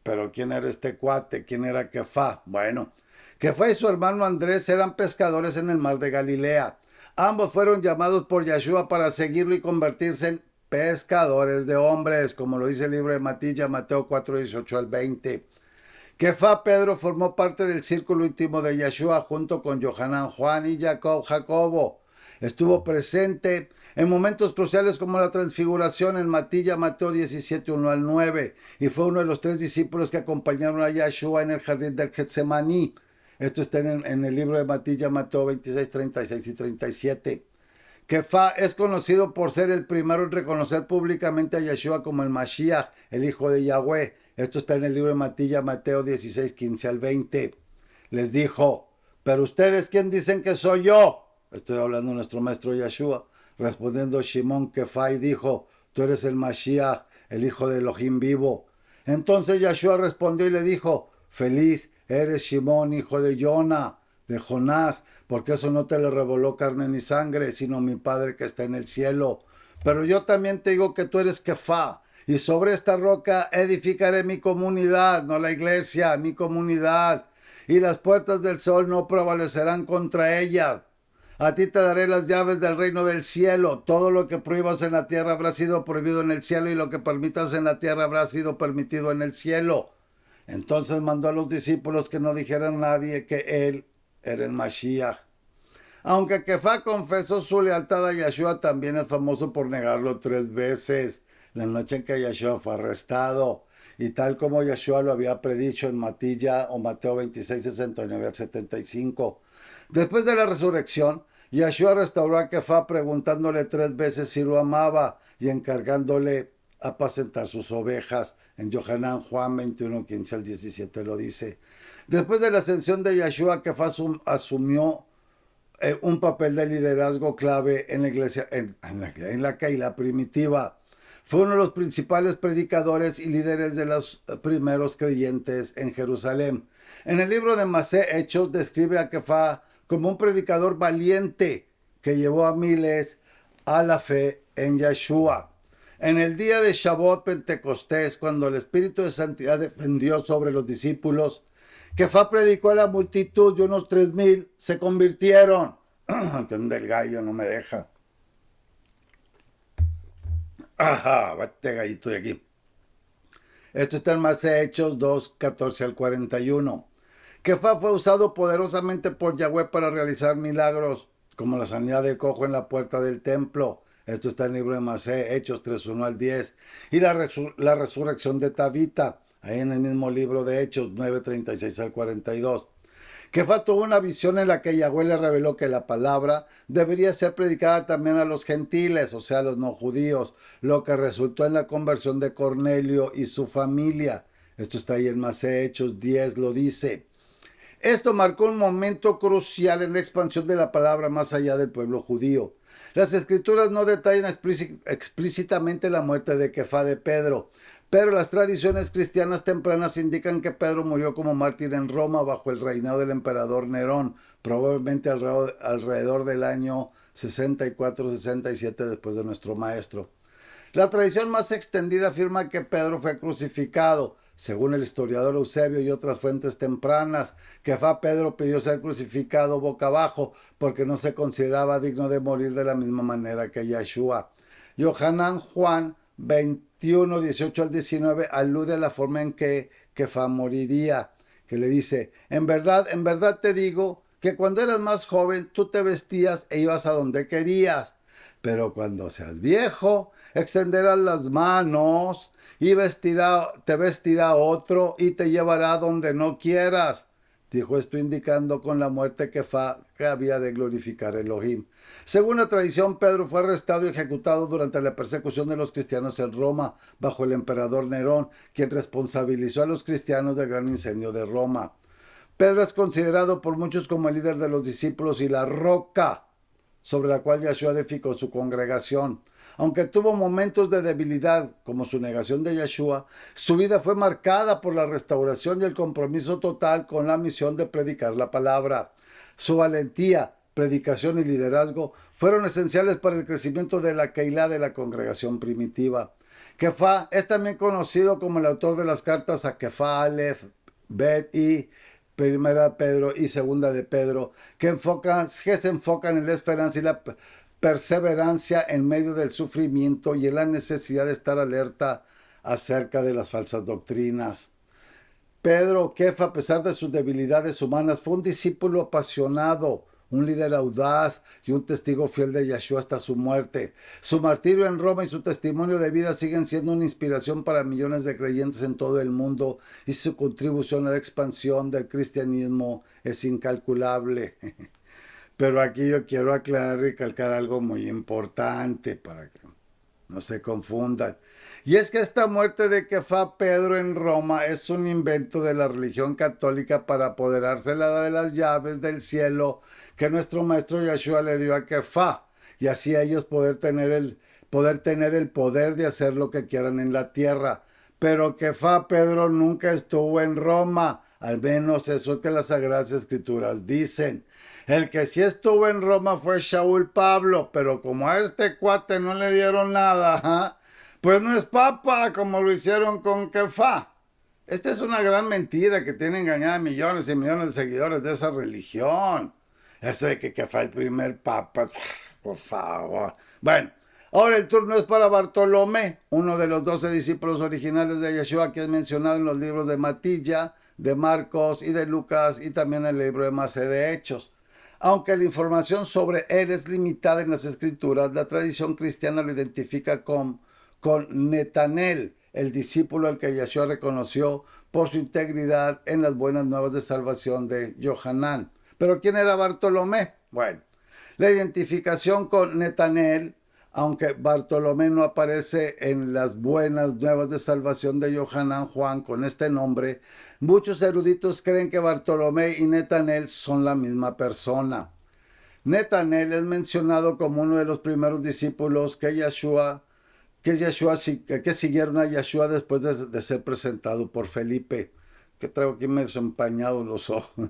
Pero ¿quién era este cuate? ¿Quién era Kefá? Bueno, Kefá y su hermano Andrés eran pescadores en el mar de Galilea. Ambos fueron llamados por Yeshua para seguirlo y convertirse en pescadores de hombres, como lo dice el libro de Mateo 4, 18 al 20. Kefá Pedro formó parte del círculo íntimo de Yeshua junto con Yohanan Juan y Jacobo. Estuvo presente en momentos cruciales como la transfiguración en Mateo 17, 1 al 9, y fue uno de los 3 discípulos que acompañaron a Yeshua en el jardín del Getsemaní. Esto está en el libro de Mateo 26, 36 y 37. Kefá es conocido por ser el primero en reconocer públicamente a Yeshua como el Mashiach, el hijo de Yahweh. Esto está en el libro de Mateo 16, 15 al 20. Les dijo, ¿pero ustedes quién dicen que soy yo? Estoy hablando de nuestro maestro Yeshua. Respondiendo Shimón Kefá y dijo, tú eres el Mashiach, el hijo de Elohim vivo. Entonces Yeshua respondió y le dijo, feliz eres Shimón, hijo de Jonás, porque eso no te lo reveló carne ni sangre, sino mi Padre que está en el cielo. Pero yo también te digo que tú eres Kefá, y sobre esta roca edificaré mi comunidad, no la iglesia, mi comunidad, y las puertas del sol no prevalecerán contra ella. A ti te daré las llaves del reino del cielo. Todo lo que prohíbas en la tierra habrá sido prohibido en el cielo, y lo que permitas en la tierra habrá sido permitido en el cielo. Entonces mandó a los discípulos que no dijeran a nadie que él era el Mashiach. Aunque Kefá confesó su lealtad a Yeshua, también es famoso por negarlo 3 veces. La noche en que Yeshua fue arrestado, y tal como Yeshua lo había predicho en Mateo 26, 69 al 75. Después de la resurrección, Yeshua restauró a Kefá preguntándole 3 veces si lo amaba y encargándole apacentar sus ovejas. En Yohanan Juan 21, 15 al 17 lo dice. Después de la ascensión de Yeshua, Kefá asumió un papel de liderazgo clave en la iglesia, en la Keilah primitiva. Fue uno de los principales predicadores y líderes de los primeros creyentes en Jerusalén. En el libro de Masé Hechos describe a Kefá como un predicador valiente que llevó a miles a la fe en Yeshua. En el día de Shavuot Pentecostés, cuando el Espíritu de Santidad descendió sobre los discípulos, Kefá predicó a la multitud y unos 3,000 se convirtieron. Que el gallo no me deja. Ajá, bate gallito de aquí. Esto está en Masé Hechos 2, 14 al 41. Kefá fue usado poderosamente por Yahweh para realizar milagros, como la sanidad del cojo en la puerta del templo. Esto está en el libro de Masé, Hechos 3, 1 al 10. Y la resurrección de Tabita, ahí en el mismo libro de Hechos 9, 36 al 42. Kefá tuvo una visión en la que Yahweh le reveló que la palabra debería ser predicada también a los gentiles, o sea, a los no judíos, lo que resultó en la conversión de Cornelio y su familia. Esto está ahí en Masé, Hechos 10, lo dice. Esto marcó un momento crucial en la expansión de la palabra más allá del pueblo judío. Las escrituras no detallan explícitamente la muerte de Kefá de Pedro, pero las tradiciones cristianas tempranas indican que Pedro murió como mártir en Roma bajo el reinado del emperador Nerón, probablemente alrededor del año 64-67 después de nuestro maestro. La tradición más extendida afirma que Pedro fue crucificado. Según el historiador Eusebio y otras fuentes tempranas, Kefá Pedro pidió ser crucificado boca abajo porque no se consideraba digno de morir de la misma manera que Yeshua. Yohanan Juan 21, 18 al 19 alude a la forma en que Kefá moriría, que le dice, en verdad te digo que cuando eras más joven tú te vestías e ibas a donde querías, pero cuando seas viejo extenderás las manos y te vestirá otro y te llevará donde no quieras. Dijo esto indicando con la muerte que había de glorificar a Elohim. Según la tradición, Pedro fue arrestado y ejecutado durante la persecución de los cristianos en Roma, bajo el emperador Nerón, quien responsabilizó a los cristianos del gran incendio de Roma. Pedro es considerado por muchos como el líder de los discípulos y la roca sobre la cual Yeshua edificó su congregación. Aunque tuvo momentos de debilidad, como su negación de Yeshua, su vida fue marcada por la restauración y el compromiso total con la misión de predicar la palabra. Su valentía, predicación y liderazgo fueron esenciales para el crecimiento de la Keilah de la congregación primitiva. Kefá es también conocido como el autor de las cartas a Kefá, Aleph, Bet y Primera Pedro y Segunda de Pedro, que se enfocan en la esperanza y la perseverancia en medio del sufrimiento y en la necesidad de estar alerta acerca de las falsas doctrinas. Pedro, Kefá, a pesar de sus debilidades humanas, fue un discípulo apasionado, un líder audaz y un testigo fiel de Yeshua hasta su muerte. Su martirio en Roma y su testimonio de vida siguen siendo una inspiración para millones de creyentes en todo el mundo y su contribución a la expansión del cristianismo es incalculable. Pero aquí yo quiero aclarar y recalcar algo muy importante para que no se confundan. Y es que esta muerte de Kefá Pedro en Roma es un invento de la religión católica para apoderarse de las llaves del cielo que nuestro maestro Yeshua le dio a Kefá, y así ellos poder tener el poder de hacer lo que quieran en la tierra. Pero Kefá Pedro nunca estuvo en Roma, al menos eso es que las Sagradas Escrituras dicen. El que sí estuvo en Roma fue Shaul Pablo, pero como a este cuate no le dieron nada, pues no es papa como lo hicieron con Kefá. Esta es una gran mentira que tiene engañada a millones y millones de seguidores de esa religión. Eso de que Kefá el primer papa, por favor. Bueno, ahora el turno es para Bartolomé, uno de los 12 discípulos originales de Yeshua que es mencionado en los libros de Matilla, de Marcos y de Lucas y también en el libro de Masé de Hechos. Aunque la información sobre él es limitada en las escrituras, la tradición cristiana lo identifica con Netanel, el discípulo al que Yeshua reconoció por su integridad en las buenas nuevas de salvación de Yohanan. ¿Pero quién era Bartolomé? Bueno, la identificación con Netanel, aunque Bartolomé no aparece en las buenas nuevas de salvación de Yohanan Juan con este nombre, muchos eruditos creen que Bartolomé y Netanel son la misma persona. Netanel es mencionado como uno de los primeros discípulos que siguieron a Yeshua después de ser presentado por Felipe. Que traigo aquí medio empañados los ojos.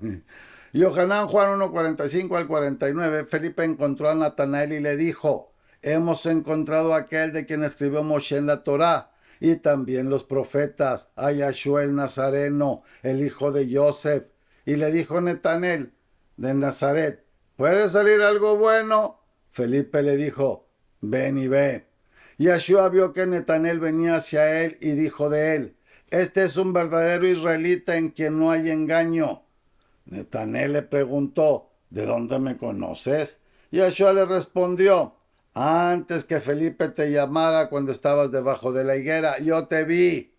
Yohanan Juan 1:45 al 49, Felipe encontró a Natanael y le dijo, hemos encontrado a aquel de quien escribió Moshe en la Torá, y también los profetas, a Yahshua el Nazareno, el hijo de Yosef. Y le dijo Netanel de Nazaret, ¿puede salir algo bueno? Felipe le dijo, ven y ve. Yahshua vio que Netanel venía hacia él y dijo de él, este es un verdadero israelita en quien no hay engaño. Netanel le preguntó, ¿de dónde me conoces? Yahshua le respondió, antes que Felipe te llamara cuando estabas debajo de la higuera, yo te vi.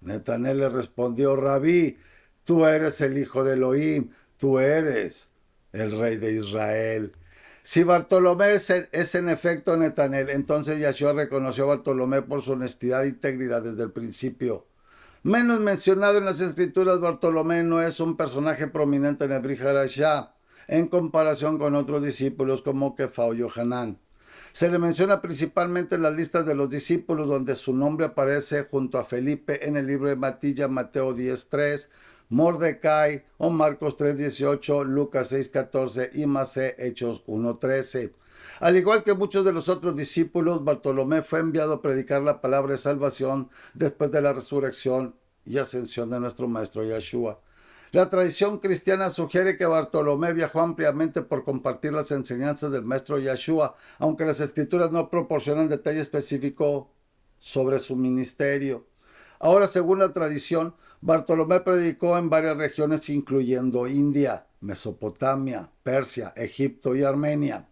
Netanel le respondió, Rabí, tú eres el hijo de Elohim, tú eres el rey de Israel. Si Bartolomé es en efecto Netanel, entonces Yahshua reconoció a Bartolomé por su honestidad e integridad desde el principio. Menos mencionado en las escrituras, Bartolomé no es un personaje prominente en el Brit Hadashah, en comparación con otros discípulos como Kefa o Yohanan. Se le menciona principalmente en las listas de los discípulos, donde su nombre aparece junto a Felipe en el libro de Matilla, Mateo 10.3, Mordecai o Marcos 3.18, Lucas 6.14 y Masé, Hechos 1.13. Al igual que muchos de los otros discípulos, Bartolomé fue enviado a predicar la palabra de salvación después de la resurrección y ascensión de nuestro Maestro Yahshua. La tradición cristiana sugiere que Bartolomé viajó ampliamente por compartir las enseñanzas del Maestro Yahshua, aunque las escrituras no proporcionan detalle específico sobre su ministerio. Ahora, según la tradición, Bartolomé predicó en varias regiones, incluyendo India, Mesopotamia, Persia, Egipto y Armenia.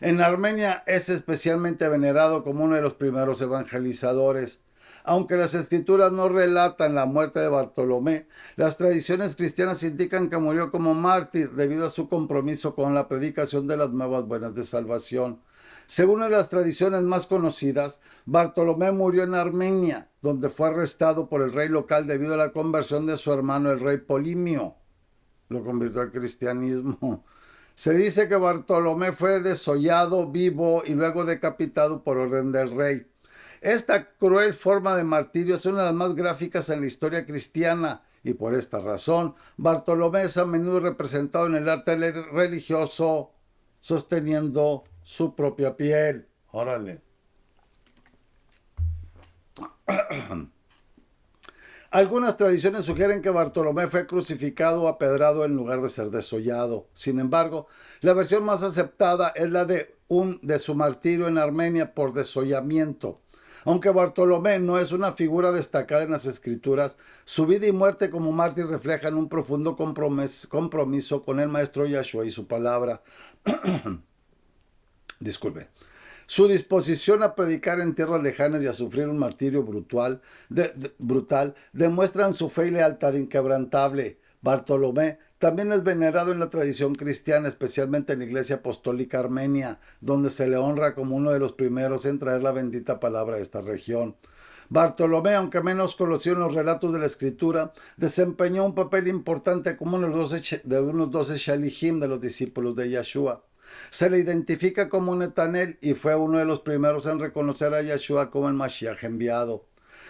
En Armenia es especialmente venerado como uno de los primeros evangelizadores. Aunque las escrituras no relatan la muerte de Bartolomé, las tradiciones cristianas indican que murió como mártir debido a su compromiso con la predicación de las nuevas buenas de salvación. Según una de las tradiciones más conocidas, Bartolomé murió en Armenia, donde fue arrestado por el rey local debido a la conversión de su hermano el rey Polimio. Lo convirtió al cristianismo. Se dice que Bartolomé fue desollado vivo y luego decapitado por orden del rey. Esta cruel forma de martirio es una de las más gráficas en la historia cristiana y por esta razón Bartolomé es a menudo representado en el arte religioso sosteniendo su propia piel. Órale. Algunas tradiciones sugieren que Bartolomé fue crucificado o apedrado en lugar de ser desollado. Sin embargo, la versión más aceptada es la de su martirio en Armenia por desollamiento. Aunque Bartolomé no es una figura destacada en las escrituras, su vida y muerte como mártir reflejan un profundo compromiso con el Maestro Yahshua y su palabra. Disculpe. Su disposición a predicar en tierras lejanas y a sufrir un martirio brutal demuestran su fe y lealtad inquebrantable. Bartolomé también es venerado en la tradición cristiana, especialmente en la Iglesia Apostólica Armenia, donde se le honra como uno de los primeros en traer la bendita palabra a esta región. Bartolomé, aunque menos conocido en los relatos de la Escritura, desempeñó un papel importante como uno de unos 12 Shalihim de los discípulos de Yahshua. Se le identifica como Netanel y fue uno de los primeros en reconocer a Yahshua como el Mashiach enviado.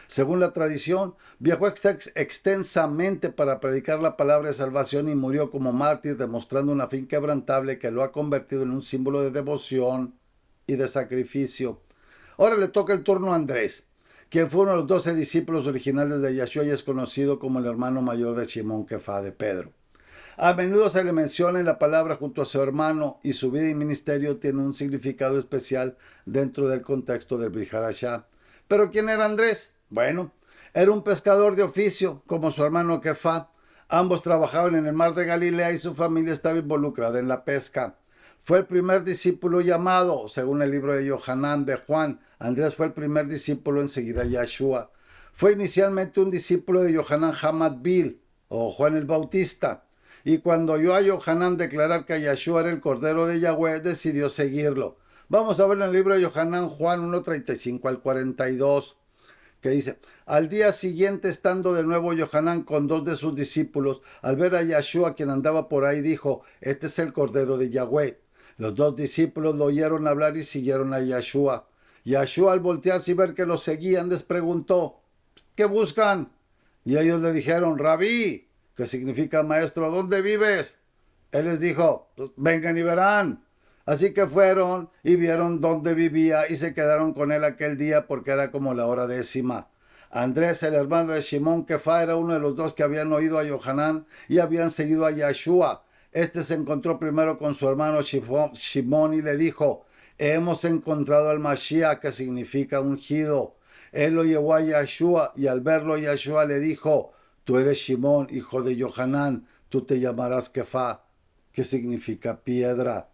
Según la tradición, viajó extensamente para predicar la palabra de salvación y murió como mártir, demostrando una fe inquebrantable que lo ha convertido en un símbolo de devoción y de sacrificio. Ahora le toca el turno a Andrés, quien fue uno de los 12 discípulos originales de Yahshua y es conocido como el hermano mayor de Shimón Kefa de Pedro. A menudo se le menciona en la palabra junto a su hermano y su vida y ministerio tiene un significado especial dentro del contexto del Brit Hadashah. ¿Pero quién era Andrés? Bueno, era un pescador de oficio, como su hermano Kefa. Ambos trabajaban en el mar de Galilea y su familia estaba involucrada en la pesca. Fue el primer discípulo llamado, según el libro de Yohanan de Juan. Andrés fue el primer discípulo en seguir a Yahshua. Fue inicialmente un discípulo de Yohanan Hamadbil, o Juan el Bautista. Y cuando oyó a Yohanan declarar que Yahshua era el Cordero de Yahweh, decidió seguirlo. Vamos a ver en el libro de Yohanan, Juan 1:35 al 42, que dice, al día siguiente, estando de nuevo Yohanan con 2 de sus discípulos, al ver a Yahshua, quien andaba por ahí, dijo, este es el Cordero de Yahweh. Los 2 discípulos lo oyeron hablar y siguieron a Yahshua. Yahshua, al voltearse y ver que los seguían, les preguntó, ¿qué buscan? Y ellos le dijeron, Rabí, que significa maestro, ¿dónde vives? Él les dijo, vengan y verán. Así que fueron y vieron dónde vivía y se quedaron con él aquel día porque era como la hora 10. Andrés, el hermano de Shimón Kefa, era uno de los dos que habían oído a Yohanan y habían seguido a Yeshua. Este se encontró primero con su hermano Shimón y le dijo: hemos encontrado al Mashiach, que significa ungido. Él lo llevó a Yeshua y al verlo Yeshua le dijo: tú eres Shimón, hijo de Yohanan, tú te llamarás Kefa, que significa piedra.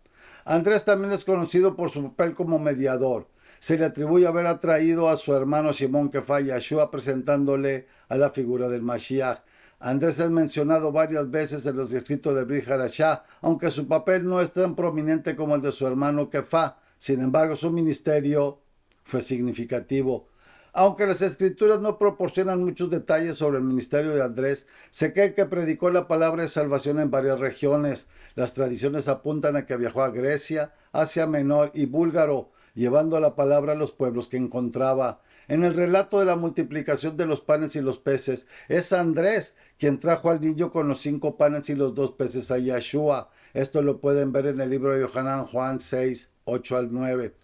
Andrés también es conocido por su papel como mediador. Se le atribuye haber atraído a su hermano Shimón Kefa y Yeshua presentándole a la figura del Mashiach. Andrés es mencionado varias veces en los escritos de Brit Hadashah, aunque su papel no es tan prominente como el de su hermano Kefa. Sin embargo, su ministerio fue significativo. Aunque las escrituras no proporcionan muchos detalles sobre el ministerio de Andrés, se cree que predicó la palabra de salvación en varias regiones. Las tradiciones apuntan a que viajó a Grecia, Asia Menor y Búlgaro, llevando la palabra a los pueblos que encontraba. En el relato de la multiplicación de los panes y los peces, es Andrés quien trajo al niño con los 5 panes y los 2 peces a Yeshua. Esto lo pueden ver en el libro de Yohanan, Juan 6, 8 al 9.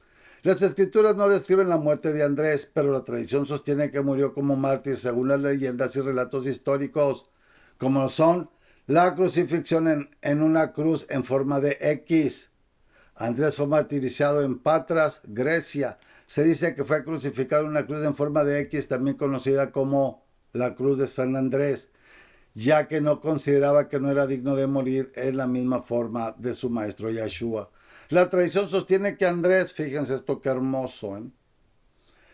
Las escrituras no describen la muerte de Andrés, pero la tradición sostiene que murió como mártir según las leyendas y relatos históricos, como son la crucifixión en una cruz en forma de X. Andrés fue martirizado en Patras, Grecia. Se dice que fue crucificado en una cruz en forma de X, también conocida como la cruz de San Andrés, ya que no consideraba que no era digno de morir en la misma forma de su maestro Yeshua. La tradición sostiene que Andrés, fíjense esto qué hermoso,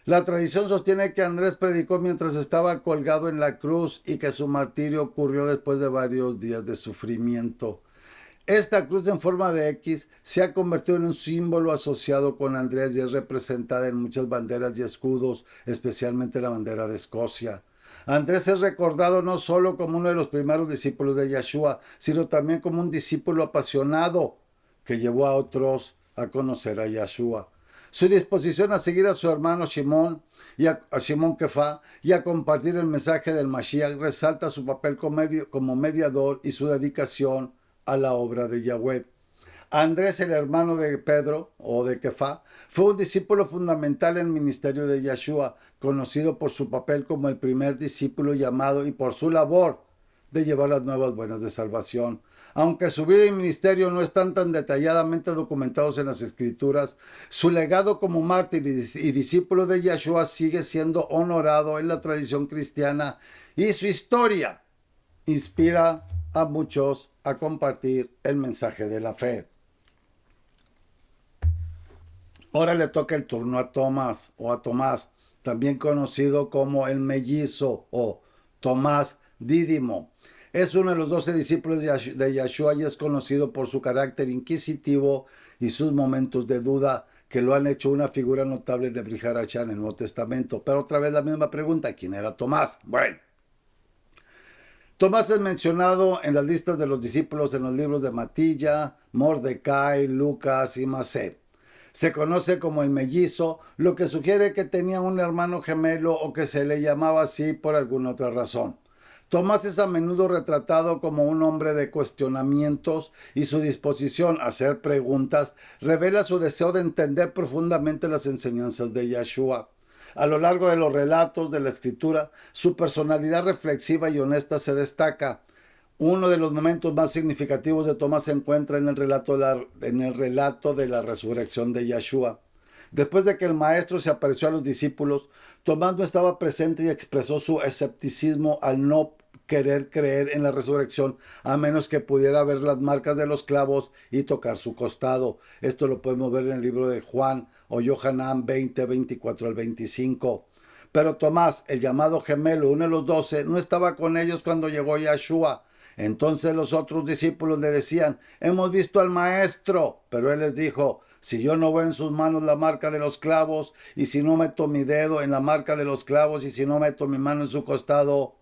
La tradición sostiene que Andrés predicó mientras estaba colgado en la cruz y que su martirio ocurrió después de varios días de sufrimiento. Esta cruz en forma de X se ha convertido en un símbolo asociado con Andrés y es representada en muchas banderas y escudos, especialmente la bandera de Escocia. Andrés es recordado no solo como uno de los primeros discípulos de Yeshua, sino también como un discípulo apasionado que llevó a otros a conocer a Yeshua. Su disposición a seguir a su hermano Shimón y a Shimón Kefa y a compartir el mensaje del Mashiach resalta su papel como mediador y su dedicación a la obra de Yahweh. Andrés, el hermano de Pedro o de Kefa, fue un discípulo fundamental en el ministerio de Yeshua, conocido por su papel como el primer discípulo llamado y por su labor de llevar las nuevas buenas de salvación. Aunque su vida y ministerio no están tan detalladamente documentados en las escrituras, su legado como mártir y discípulo de Yeshua sigue siendo honorado en la tradición cristiana y su historia inspira a muchos a compartir el mensaje de la fe. Ahora le toca el turno a Tomás, también conocido como el mellizo o Tomás Dídimo. Es uno de los 12 discípulos de Yeshua y es conocido por su carácter inquisitivo y sus momentos de duda que lo han hecho una figura notable de Brit Hadashah en el Nuevo Testamento. Pero otra vez la misma pregunta, ¿quién era Tomás? Bueno, Tomás es mencionado en las listas de los discípulos en los libros de Matilla, Mordecai, Lucas y Masé. Se conoce como el mellizo, lo que sugiere que tenía un hermano gemelo o que se le llamaba así por alguna otra razón. Tomás es a menudo retratado como un hombre de cuestionamientos y su disposición a hacer preguntas revela su deseo de entender profundamente las enseñanzas de Yeshua. A lo largo de los relatos de la escritura, su personalidad reflexiva y honesta se destaca. Uno de los momentos más significativos de Tomás se encuentra en el relato de la resurrección de Yeshua. Después de que el maestro se apareció a los discípulos, Tomás no estaba presente y expresó su escepticismo al no querer creer en la resurrección a menos que pudiera ver las marcas de los clavos y tocar su costado. Esto lo podemos ver en el libro de Juan o Yohanan 20, 24 al 25. Pero Tomás, el llamado gemelo, uno de los 12, no estaba con ellos cuando llegó Yeshua. Entonces los otros discípulos le decían: hemos visto al maestro. Pero él les dijo: si yo no veo en sus manos la marca de los clavos, y si no meto mi dedo en la marca de los clavos, y si no meto mi mano en su costado,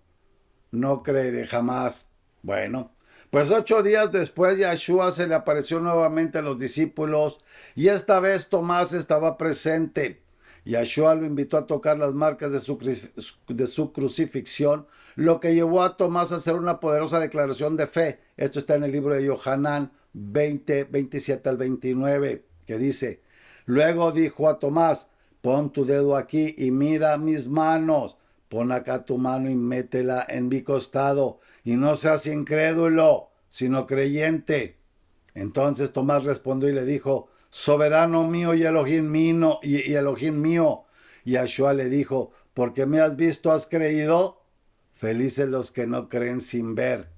no creeré jamás. Bueno, pues 8 días después Yeshua se le apareció nuevamente a los discípulos y esta vez Tomás estaba presente. Yeshua lo invitó a tocar las marcas de su crucifixión, lo que llevó a Tomás a hacer una poderosa declaración de fe. Esto está en el libro de Yohanan 20, 27 al 29, que dice: luego dijo a Tomás: pon tu dedo aquí y mira mis manos. Pon acá tu mano y métela en mi costado. Y no seas incrédulo, sino creyente. Entonces Tomás respondió y le dijo: soberano mío y Elohim mío. Y Elohim mío. Y Yahshua le dijo: porque me has visto, has creído. Felices los que no creen sin ver,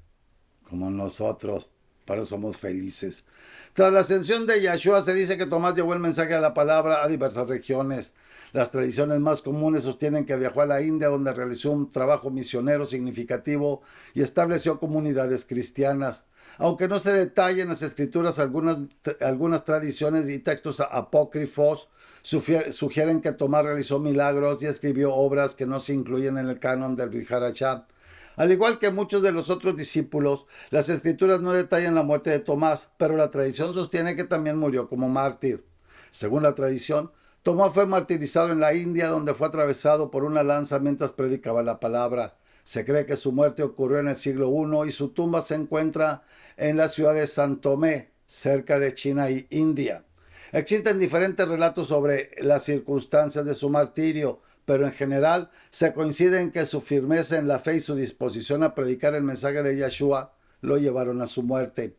como nosotros. Para eso somos felices. Tras la ascensión de Yahshua se dice que Tomás llevó el mensaje de la palabra a diversas regiones. Las tradiciones más comunes sostienen que viajó a la India, donde realizó un trabajo misionero significativo y estableció comunidades cristianas. Aunque no se detallan en las escrituras, algunas tradiciones y textos apócrifos sugieren que Tomás realizó milagros y escribió obras que no se incluyen en el canon del Brit Hadashah. Al igual que muchos de los otros discípulos, las escrituras no detallan la muerte de Tomás, pero la tradición sostiene que también murió como mártir. Según la tradición, Tomás fue martirizado en la India, donde fue atravesado por una lanza mientras predicaba la palabra. Se cree que su muerte ocurrió en el siglo I y su tumba se encuentra en la ciudad de San Tomé, cerca de China y India. Existen diferentes relatos sobre las circunstancias de su martirio, pero en general se coincide en que su firmeza en la fe y su disposición a predicar el mensaje de Yahshua lo llevaron a su muerte.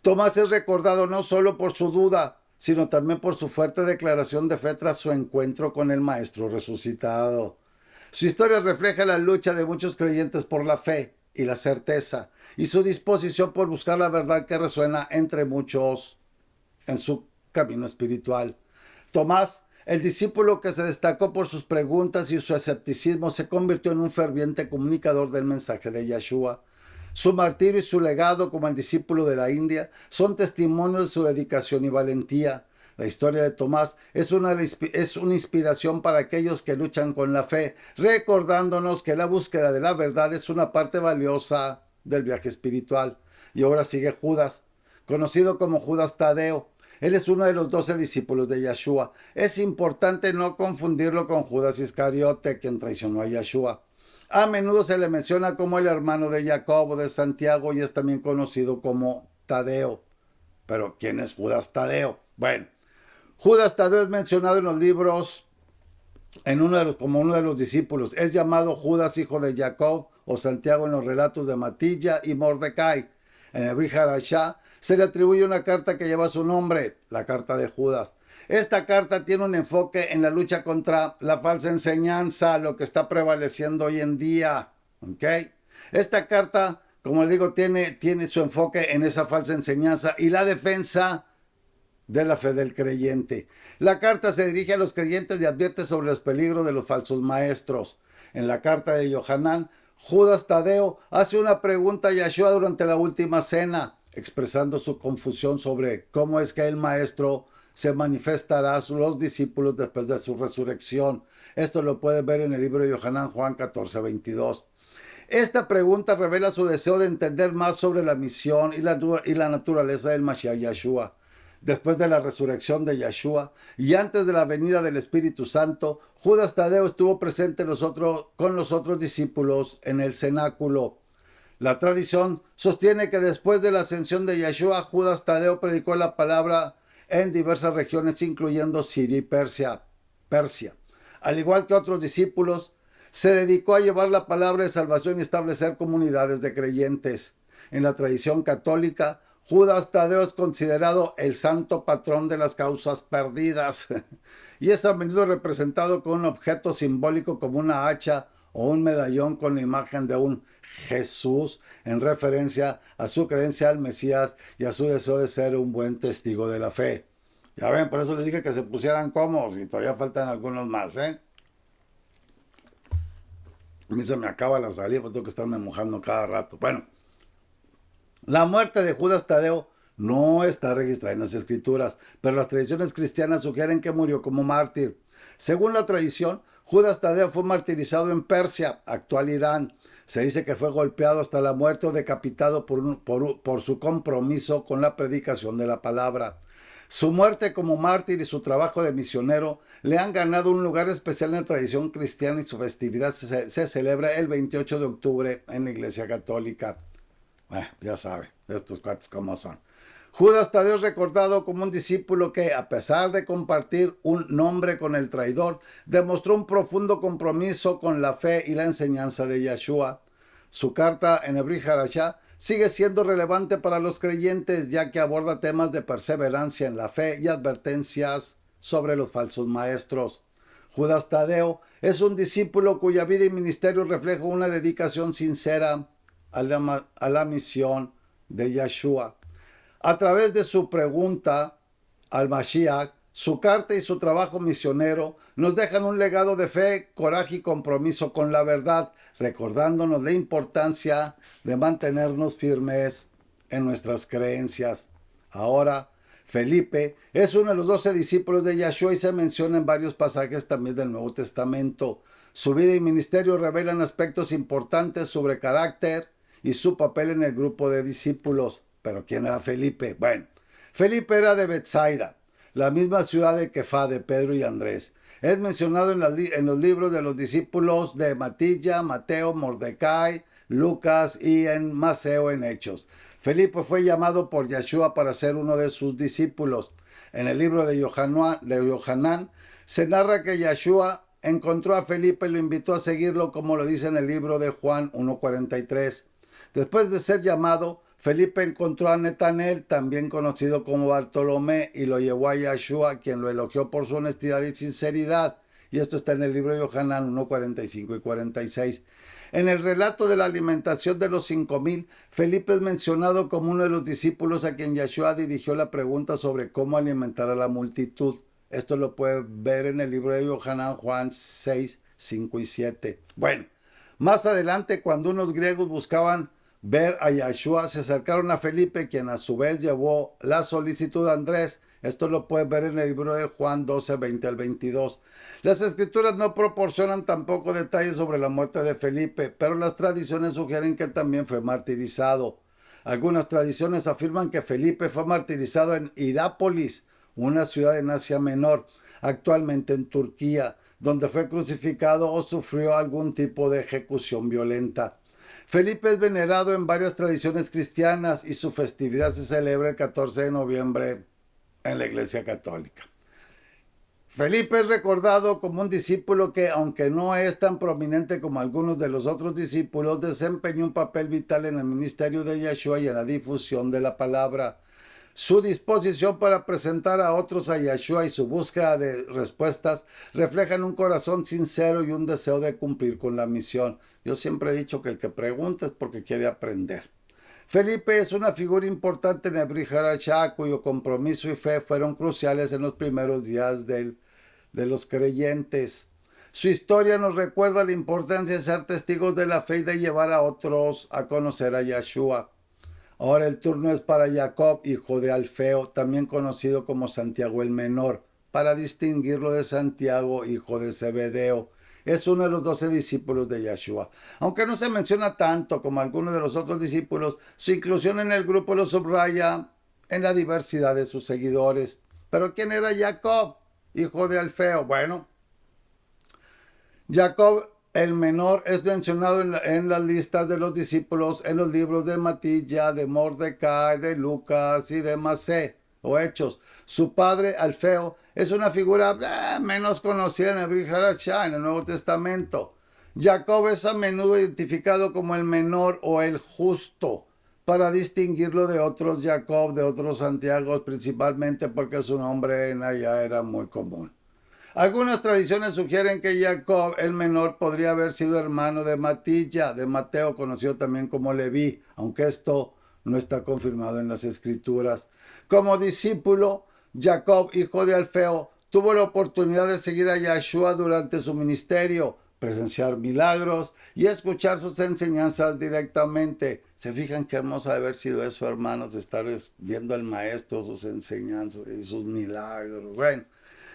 Tomás es recordado no solo por su duda, sino también por su fuerte declaración de fe tras su encuentro con el Maestro resucitado. Su historia refleja la lucha de muchos creyentes por la fe y la certeza, y su disposición por buscar la verdad que resuena entre muchos en su camino espiritual. Tomás, el discípulo que se destacó por sus preguntas y su escepticismo, se convirtió en un ferviente comunicador del mensaje de Yahshua. Su martirio y su legado como el discípulo de la India son testimonios de su dedicación y valentía. La historia de Tomás es una inspiración para aquellos que luchan con la fe, recordándonos que la búsqueda de la verdad es una parte valiosa del viaje espiritual. Y ahora sigue Judas, conocido como Judas Tadeo. Él es uno de los 12 discípulos de Yahshua. Es importante no confundirlo con Judas Iscariote, quien traicionó a Yahshua. A menudo se le menciona como el hermano de Jacobo, de Santiago, y es también conocido como Tadeo. Pero ¿quién es Judas Tadeo? Bueno, Judas Tadeo es mencionado en los libros como uno de los discípulos. Es llamado Judas, hijo de Jacob, o Santiago en los relatos de Matilla y Mordecai. En el Brit Hadashah se le atribuye una carta que lleva su nombre, la carta de Judas. Esta carta tiene un enfoque en la lucha contra la falsa enseñanza, lo que está prevaleciendo hoy en día. ¿Okay? Esta carta, como les digo, tiene su enfoque en esa falsa enseñanza y la defensa de la fe del creyente. La carta se dirige a los creyentes y advierte sobre los peligros de los falsos maestros. En la carta de Yohanan, Judas Tadeo hace una pregunta a Yahshua durante la última cena, expresando su confusión sobre cómo es que el maestro se manifestará a los discípulos después de su resurrección. Esto lo puedes ver en el libro de Yohanan, Juan 14, 22. Esta pregunta revela su deseo de entender más sobre la misión y la naturaleza del Mashiach Yahshua. Después de la resurrección de Yahshua y antes de la venida del Espíritu Santo, Judas Tadeo estuvo presente con los otros discípulos en el cenáculo. La tradición sostiene que después de la ascensión de Yahshua, Judas Tadeo predicó la palabra en diversas regiones, incluyendo Siria y Persia. Al igual que otros discípulos, se dedicó a llevar la palabra de salvación y establecer comunidades de creyentes. En la tradición católica, Judas Tadeo es considerado el santo patrón de las causas perdidas y es a menudo representado con un objeto simbólico como una hacha o un medallón con la imagen de un Jesús, en referencia a su creencia al Mesías y a su deseo de ser un buen testigo de la fe. Ya ven, por eso les dije que se pusieran cómodos y todavía faltan algunos más, A mí se me acaba la saliva, pues tengo que estarme mojando cada rato. Bueno, la muerte de Judas Tadeo no está registrada en las escrituras, pero las tradiciones cristianas sugieren que murió como mártir. Según la tradición, Judas Tadeo fue martirizado en Persia, actual Irán. Se dice que fue golpeado hasta la muerte o decapitado por su compromiso con la predicación de la palabra. Su muerte como mártir y su trabajo de misionero le han ganado un lugar especial en la tradición cristiana y su festividad se celebra el 28 de octubre en la Iglesia Católica. Ya sabe, estos cuates cómo son. Judas Tadeo es recordado como un discípulo que, a pesar de compartir un nombre con el traidor, demostró un profundo compromiso con la fe y la enseñanza de Yeshua. Su carta en Brit Hadashah sigue siendo relevante para los creyentes, ya que aborda temas de perseverancia en la fe y advertencias sobre los falsos maestros. Judas Tadeo es un discípulo cuya vida y ministerio refleja una dedicación sincera a la misión de Yeshua. A través de su pregunta al Mashiach, su carta y su trabajo misionero nos dejan un legado de fe, coraje y compromiso con la verdad, recordándonos la importancia de mantenernos firmes en nuestras creencias. Ahora, Felipe es uno de los 12 discípulos de Yeshua y se menciona en varios pasajes también del Nuevo Testamento. Su vida y ministerio revelan aspectos importantes sobre carácter y su papel en el grupo de discípulos. ¿Pero quién era Felipe? Bueno, Felipe era de Betsaida, la misma ciudad de Kefá, de Pedro y Andrés. Es mencionado en los libros de los discípulos de Matilla, Mateo, Mordecai, Lucas y en Maceo en Hechos. Felipe fue llamado por Yeshua para ser uno de sus discípulos. En el libro de Yohanan se narra que Yeshua encontró a Felipe y lo invitó a seguirlo, como lo dice en el libro de Juan 1:43. Después de ser llamado, Felipe encontró a Natanael, también conocido como Bartolomé, y lo llevó a Yeshua, quien lo elogió por su honestidad y sinceridad. Y esto está en el libro de Yohanan 1:45 y 46. En el relato de la alimentación de los 5,000, Felipe es mencionado como uno de los discípulos a quien Yeshua dirigió la pregunta sobre cómo alimentar a la multitud. Esto lo puede ver en el libro de Yohanan, Juan 6, 5 y 7. Bueno, más adelante, cuando unos griegos buscaban ver a Yeshua, se acercaron a Felipe, quien a su vez llevó la solicitud a Andrés. Esto lo puedes ver en el libro de Juan 12, 20 al 22. Las escrituras no proporcionan tampoco detalles sobre la muerte de Felipe, pero las tradiciones sugieren que también fue martirizado. Algunas tradiciones afirman que Felipe fue martirizado en Hirápolis, una ciudad en Asia Menor, actualmente en Turquía, donde fue crucificado o sufrió algún tipo de ejecución violenta. Felipe es venerado en varias tradiciones cristianas y su festividad se celebra el 14 de noviembre en la Iglesia Católica. Felipe es recordado como un discípulo que, aunque no es tan prominente como algunos de los otros discípulos, desempeñó un papel vital en el ministerio de Yeshua y en la difusión de la palabra. Su disposición para presentar a otros a Yeshua y su búsqueda de respuestas reflejan un corazón sincero y un deseo de cumplir con la misión. Yo siempre he dicho que el que pregunta es porque quiere aprender. Felipe es una figura importante en el Brit Hadashah, cuyo compromiso y fe fueron cruciales en los primeros días de los creyentes. Su historia nos recuerda la importancia de ser testigos de la fe y de llevar a otros a conocer a Yeshua. Ahora el turno es para Jacob, hijo de Alfeo, también conocido como Santiago el Menor, para distinguirlo de Santiago, hijo de Zebedeo. Es uno de los 12 discípulos de Yeshua. Aunque no se menciona tanto como algunos de los otros discípulos, su inclusión en el grupo lo subraya en la diversidad de sus seguidores. ¿Pero quién era Jacob, hijo de Alfeo? Bueno, Jacob el Menor es mencionado en las listas de los discípulos en los libros de Matilla, de Mordecai, de Lucas y de Maceo o Hechos. Su padre, Alfeo, es una figura menos conocida en el Brit Hadashah, en el Nuevo Testamento. Jacob es a menudo identificado como el menor o el justo, para distinguirlo de otros Jacob, de otros Santiago, principalmente porque su nombre en allá era muy común. Algunas tradiciones sugieren que Jacob, el menor, podría haber sido hermano de Matilla, de Mateo, conocido también como Leví, aunque esto no está confirmado en las Escrituras. Como discípulo, Jacob, hijo de Alfeo, tuvo la oportunidad de seguir a Yeshua durante su ministerio, presenciar milagros y escuchar sus enseñanzas directamente. ¿Se fijan qué hermoso de haber sido eso, hermanos, de estar viendo al maestro, sus enseñanzas y sus milagros? Bueno,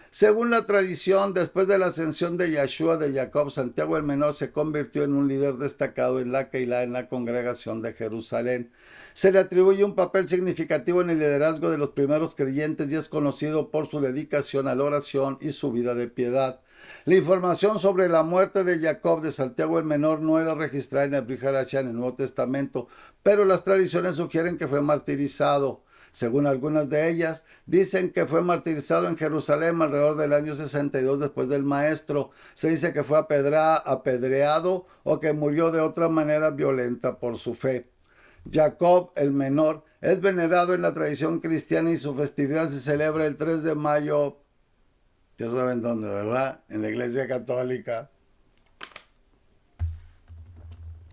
según la tradición, después de la ascensión de Yeshua de Jacob, Santiago el Menor se convirtió en un líder destacado en la Keilah, en la congregación de Jerusalén. Se le atribuye un papel significativo en el liderazgo de los primeros creyentes y es conocido por su dedicación a la oración y su vida de piedad. La información sobre la muerte de Jacob de Santiago el Menor no era registrada en el Brit Hadashah, en el Nuevo Testamento, pero las tradiciones sugieren que fue martirizado. Según algunas de ellas, dicen que fue martirizado en Jerusalén alrededor del año 62 después del maestro. Se dice que fue apedreado o que murió de otra manera violenta por su fe. Jacob el Menor es venerado en la tradición cristiana y su festividad se celebra el 3 de mayo. Ya saben dónde, ¿verdad? En la Iglesia Católica.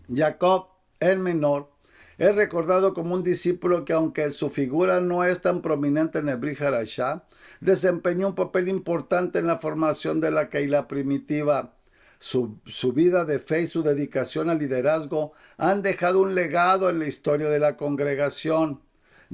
Jacob el Menor es recordado como un discípulo que, aunque su figura no es tan prominente en el Brit Hadashah, desempeñó un papel importante en la formación de la Keilah primitiva. Su vida de fe y su dedicación al liderazgo han dejado un legado en la historia de la congregación.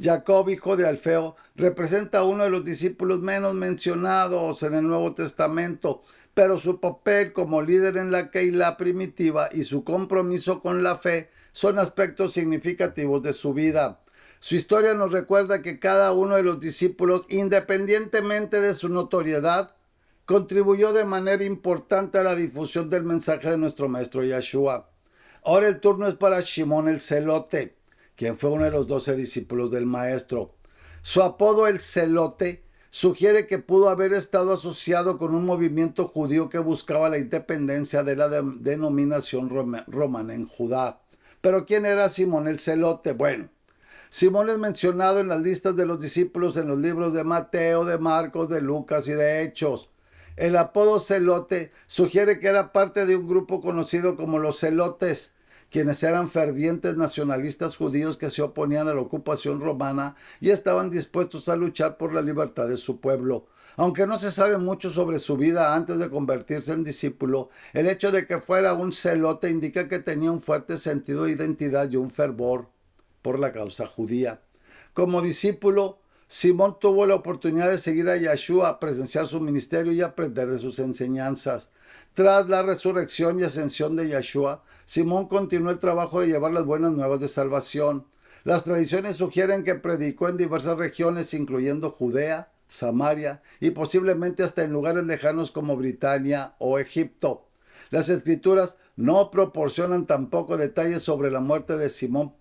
Jacob, hijo de Alfeo, representa a uno de los discípulos menos mencionados en el Nuevo Testamento, pero su papel como líder en la Keilah primitiva y su compromiso con la fe son aspectos significativos de su vida. Su historia nos recuerda que cada uno de los discípulos, independientemente de su notoriedad, contribuyó de manera importante a la difusión del mensaje de nuestro Maestro Yeshua. Ahora el turno es para Shimón el Celote, quien fue uno de los 12 discípulos del Maestro. Su apodo, el Celote, sugiere que pudo haber estado asociado con un movimiento judío que buscaba la independencia de la denominación romana en Judá. Pero ¿quién era Simón el Celote? Bueno, Simón es mencionado en las listas de los discípulos en los libros de Mateo, de Marcos, de Lucas y de Hechos. El apodo Celote sugiere que era parte de un grupo conocido como los Celotes, quienes eran fervientes nacionalistas judíos que se oponían a la ocupación romana y estaban dispuestos a luchar por la libertad de su pueblo. Aunque no se sabe mucho sobre su vida antes de convertirse en discípulo, el hecho de que fuera un celote indica que tenía un fuerte sentido de identidad y un fervor por la causa judía. Como discípulo, Simón tuvo la oportunidad de seguir a Yeshua, presenciar su ministerio y aprender de sus enseñanzas. Tras la resurrección y ascensión de Yeshua, Simón continuó el trabajo de llevar las buenas nuevas de salvación. Las tradiciones sugieren que predicó en diversas regiones, incluyendo Judea, Samaria y posiblemente hasta en lugares lejanos como Britania o Egipto. Las escrituras no proporcionan tampoco detalles sobre la muerte de Simón,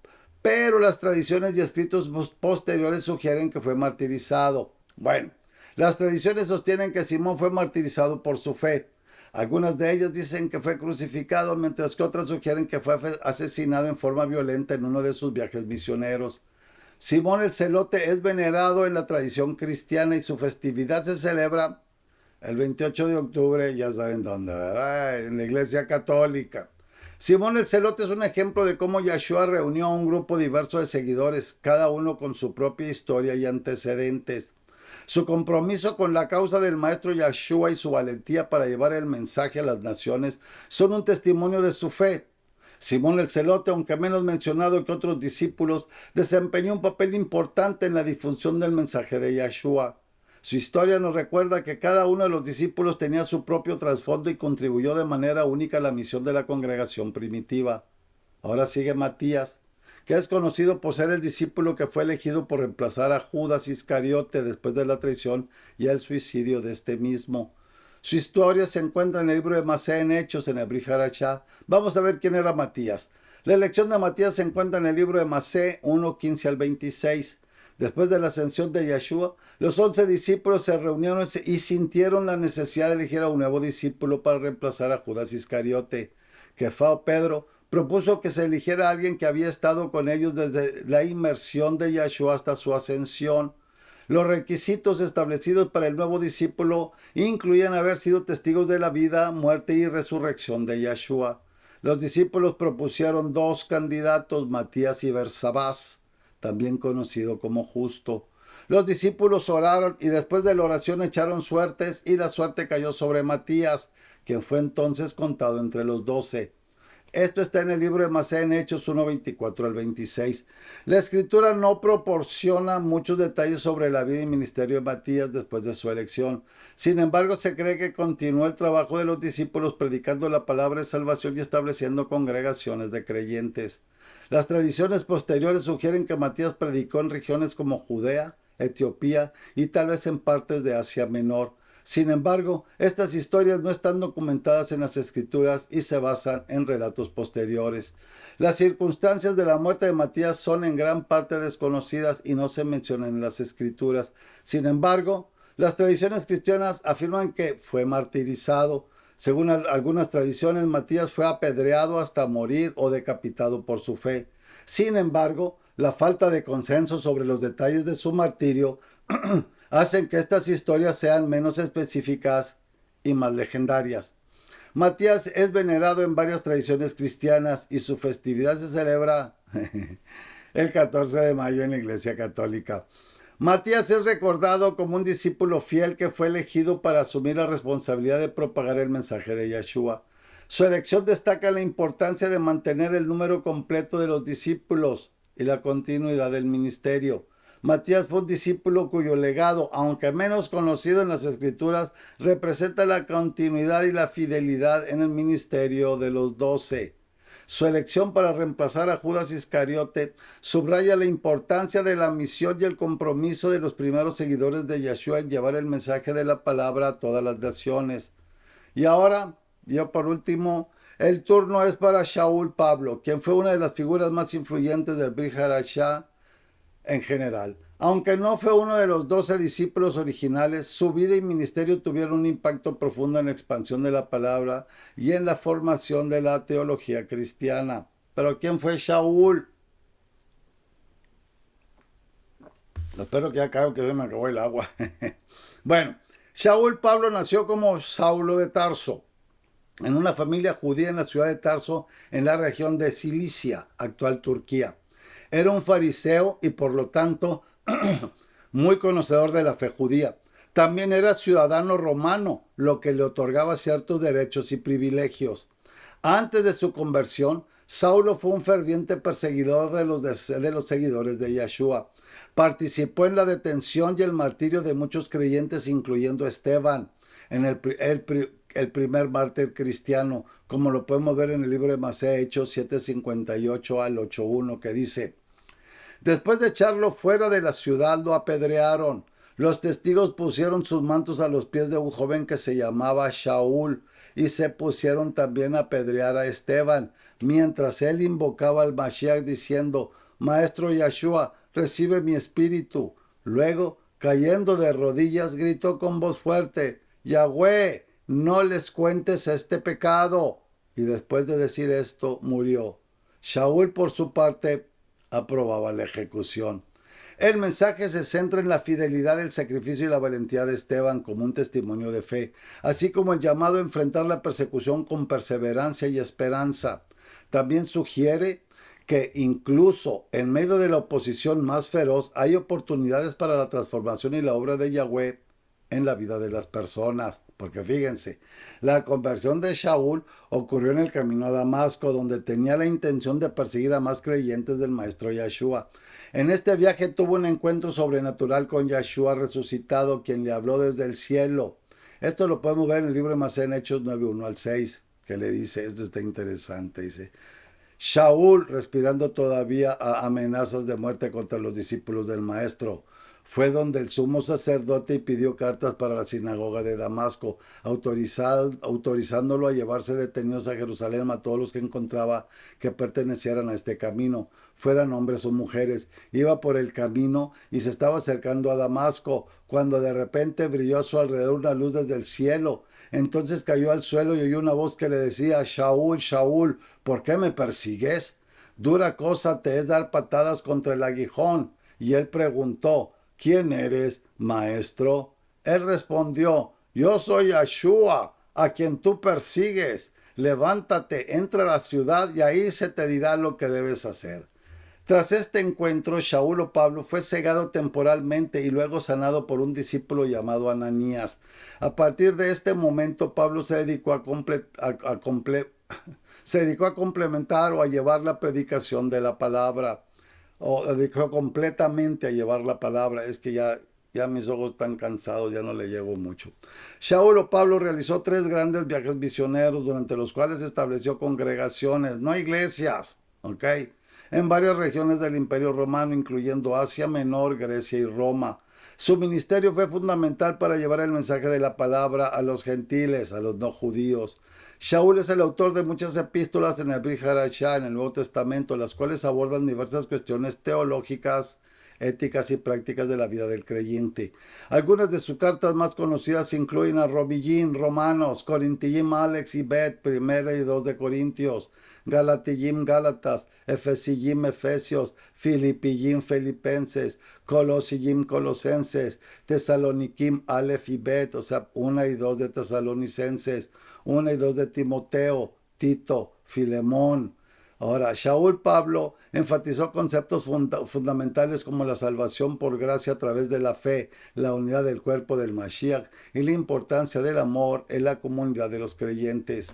pero las tradiciones y escritos posteriores sugieren que fue martirizado. Bueno, las tradiciones sostienen que Simón fue martirizado por su fe. Algunas de ellas dicen que fue crucificado, mientras que otras sugieren que fue asesinado en forma violenta en uno de sus viajes misioneros. Simón el Celote es venerado en la tradición cristiana y su festividad se celebra el 28 de octubre, ya saben dónde, ¿verdad? En la Iglesia Católica. Simón el Celote es un ejemplo de cómo Yeshua reunió a un grupo diverso de seguidores, cada uno con su propia historia y antecedentes. Su compromiso con la causa del Maestro Yeshua y su valentía para llevar el mensaje a las naciones son un testimonio de su fe. Simón el Celote, aunque menos mencionado que otros discípulos, desempeñó un papel importante en la difusión del mensaje de Yeshua. Su historia nos recuerda que cada uno de los discípulos tenía su propio trasfondo y contribuyó de manera única a la misión de la congregación primitiva. Ahora sigue Matías, que es conocido por ser el discípulo que fue elegido por reemplazar a Judas Iscariote después de la traición y el suicidio de este mismo. Su historia se encuentra en el libro de Masé en Hechos, en el Brit Hadashah. Vamos a ver quién era Matías. La elección de Matías se encuentra en el libro de Masé 1:15 al 26. Después de la ascensión de Yeshua, los 11 discípulos se reunieron y sintieron la necesidad de elegir a un nuevo discípulo para reemplazar a Judas Iscariote. Kefao Pedro propuso que se eligiera a alguien que había estado con ellos desde la inmersión de Yeshua hasta su ascensión. Los requisitos establecidos para el nuevo discípulo incluían haber sido testigos de la vida, muerte y resurrección de Yeshua. Los discípulos propusieron 2 candidatos, Matías y Bersabás, también conocido como Justo. Los discípulos oraron y después de la oración echaron suertes y la suerte cayó sobre Matías, quien fue entonces contado entre los 12. Esto está en el libro de Masé en Hechos 1:24 al 26. La escritura no proporciona muchos detalles sobre la vida y ministerio de Matías después de su elección. Sin embargo, se cree que continuó el trabajo de los discípulos predicando la palabra de salvación y estableciendo congregaciones de creyentes. Las tradiciones posteriores sugieren que Matías predicó en regiones como Judea, Etiopía y tal vez en partes de Asia Menor. Sin embargo, estas historias no están documentadas en las escrituras y se basan en relatos posteriores. Las circunstancias de la muerte de Matías son en gran parte desconocidas y no se mencionan en las escrituras. Sin embargo, las tradiciones cristianas afirman que fue martirizado. Según algunas tradiciones, Matías fue apedreado hasta morir o decapitado por su fe. Sin embargo, la falta de consenso sobre los detalles de su martirio hacen que estas historias sean menos específicas y más legendarias. Matías es venerado en varias tradiciones cristianas y su festividad se celebra el 14 de mayo en la Iglesia Católica. Matías es recordado como un discípulo fiel que fue elegido para asumir la responsabilidad de propagar el mensaje de Yeshua. Su elección destaca la importancia de mantener el número completo de los discípulos y la continuidad del ministerio. Matías fue un discípulo cuyo legado, aunque menos conocido en las Escrituras, representa la continuidad y la fidelidad en el ministerio de los 12. Su elección para reemplazar a Judas Iscariote subraya la importancia de la misión y el compromiso de los primeros seguidores de Yeshua en llevar el mensaje de la palabra a todas las naciones. Y ahora, yo por último, el turno es para Shaul Pablo, quien fue una de las figuras más influyentes del Brit Hadashah en general. Aunque no fue uno de los 12 discípulos originales, su vida y ministerio tuvieron un impacto profundo en la expansión de la palabra y en la formación de la teología cristiana. ¿Pero quién fue Shaul? Espero que ya acabe, que se me acabó el agua. Bueno, Shaul Pablo nació como Saulo de Tarso, en una familia judía en la ciudad de Tarso, en la región de Cilicia, actual Turquía. Era un fariseo y por lo tanto muy conocedor de la fe judía. También era ciudadano romano, lo que le otorgaba ciertos derechos y privilegios. Antes de su conversión, Saulo fue un ferviente perseguidor de los seguidores de Yeshua. Participó en la detención y el martirio de muchos creyentes, incluyendo Esteban, el primer mártir cristiano, como lo podemos ver en el libro de Masea, Hechos 7:58 al 8:1, que dice: después de echarlo fuera de la ciudad, lo apedrearon. Los testigos pusieron sus mantos a los pies de un joven que se llamaba Shaul y se pusieron también a apedrear a Esteban, mientras él invocaba al Mashiach diciendo: Maestro Yeshua, recibe mi espíritu. Luego, cayendo de rodillas, gritó con voz fuerte: Yahweh, no les cuentes este pecado. Y después de decir esto, murió. Shaul, por su parte, aprobaba la ejecución. El mensaje se centra en la fidelidad, el sacrificio y la valentía de Esteban como un testimonio de fe, así como el llamado a enfrentar la persecución con perseverancia y esperanza. También sugiere que incluso en medio de la oposición más feroz hay oportunidades para la transformación y la obra de Yahweh en la vida de las personas. Porque fíjense, la conversión de Shaul ocurrió en el camino a Damasco, donde tenía la intención de perseguir a más creyentes del maestro Yeshua. En este viaje tuvo un encuentro sobrenatural con Yeshua resucitado, quien le habló desde el cielo. Esto lo podemos ver en el libro de Masea, en Hechos 9:1 al 6, que le dice, esto está interesante, dice: Shaul, respirando todavía amenazas de muerte contra los discípulos del maestro, fue donde el sumo sacerdote y pidió cartas para la sinagoga de Damasco, autorizándolo a llevarse detenidos a Jerusalén a todos los que encontraba que pertenecieran a este camino, fueran hombres o mujeres. Iba por el camino y se estaba acercando a Damasco, cuando de repente brilló a su alrededor una luz desde el cielo. Entonces cayó al suelo y oyó una voz que le decía: Shaul, Shaul, ¿por qué me persigues? Dura cosa te es dar patadas contra el aguijón. Y él preguntó: ¿quién eres, maestro? Él respondió: yo soy Yeshua, a quien tú persigues. Levántate, entra a la ciudad y ahí se te dirá lo que debes hacer. Tras este encuentro, Shaul o Pablo fue cegado temporalmente y luego sanado por un discípulo llamado Ananías. A partir de este momento, Pablo se dedicó a complementar o a llevar la predicación de la palabra. O dedicó completamente a llevar la palabra. Es que ya mis ojos están cansados, ya no le llevo mucho. Shaul o Pablo realizó 3 grandes viajes misioneros, durante los cuales estableció congregaciones, no iglesias, ¿ok?, en varias regiones del Imperio Romano, incluyendo Asia Menor, Grecia y Roma. Su ministerio fue fundamental para llevar el mensaje de la palabra a los gentiles, a los no judíos. Shaul es el autor de muchas epístolas en el Brit Hadashah, en el Nuevo Testamento, las cuales abordan diversas cuestiones teológicas, éticas y prácticas de la vida del creyente. Algunas de sus cartas más conocidas incluyen a Robillín, Romanos, Corintillín, Alex y Bet, 1 y 2 de Corintios, Galatillín, Gálatas, Efesillín, Efesios, Filipillín, Filipenses, Colosillín, Colosenses, Tesaloniquín, Aleph y Bet, o sea, 1 y 2 de Tesalonicenses, 1 y 2 de Timoteo, Tito, Filemón. Ahora, Shaul Pablo enfatizó conceptos fundamentales como la salvación por gracia a través de la fe, la unidad del cuerpo del Mashiach y la importancia del amor en la comunidad de los creyentes.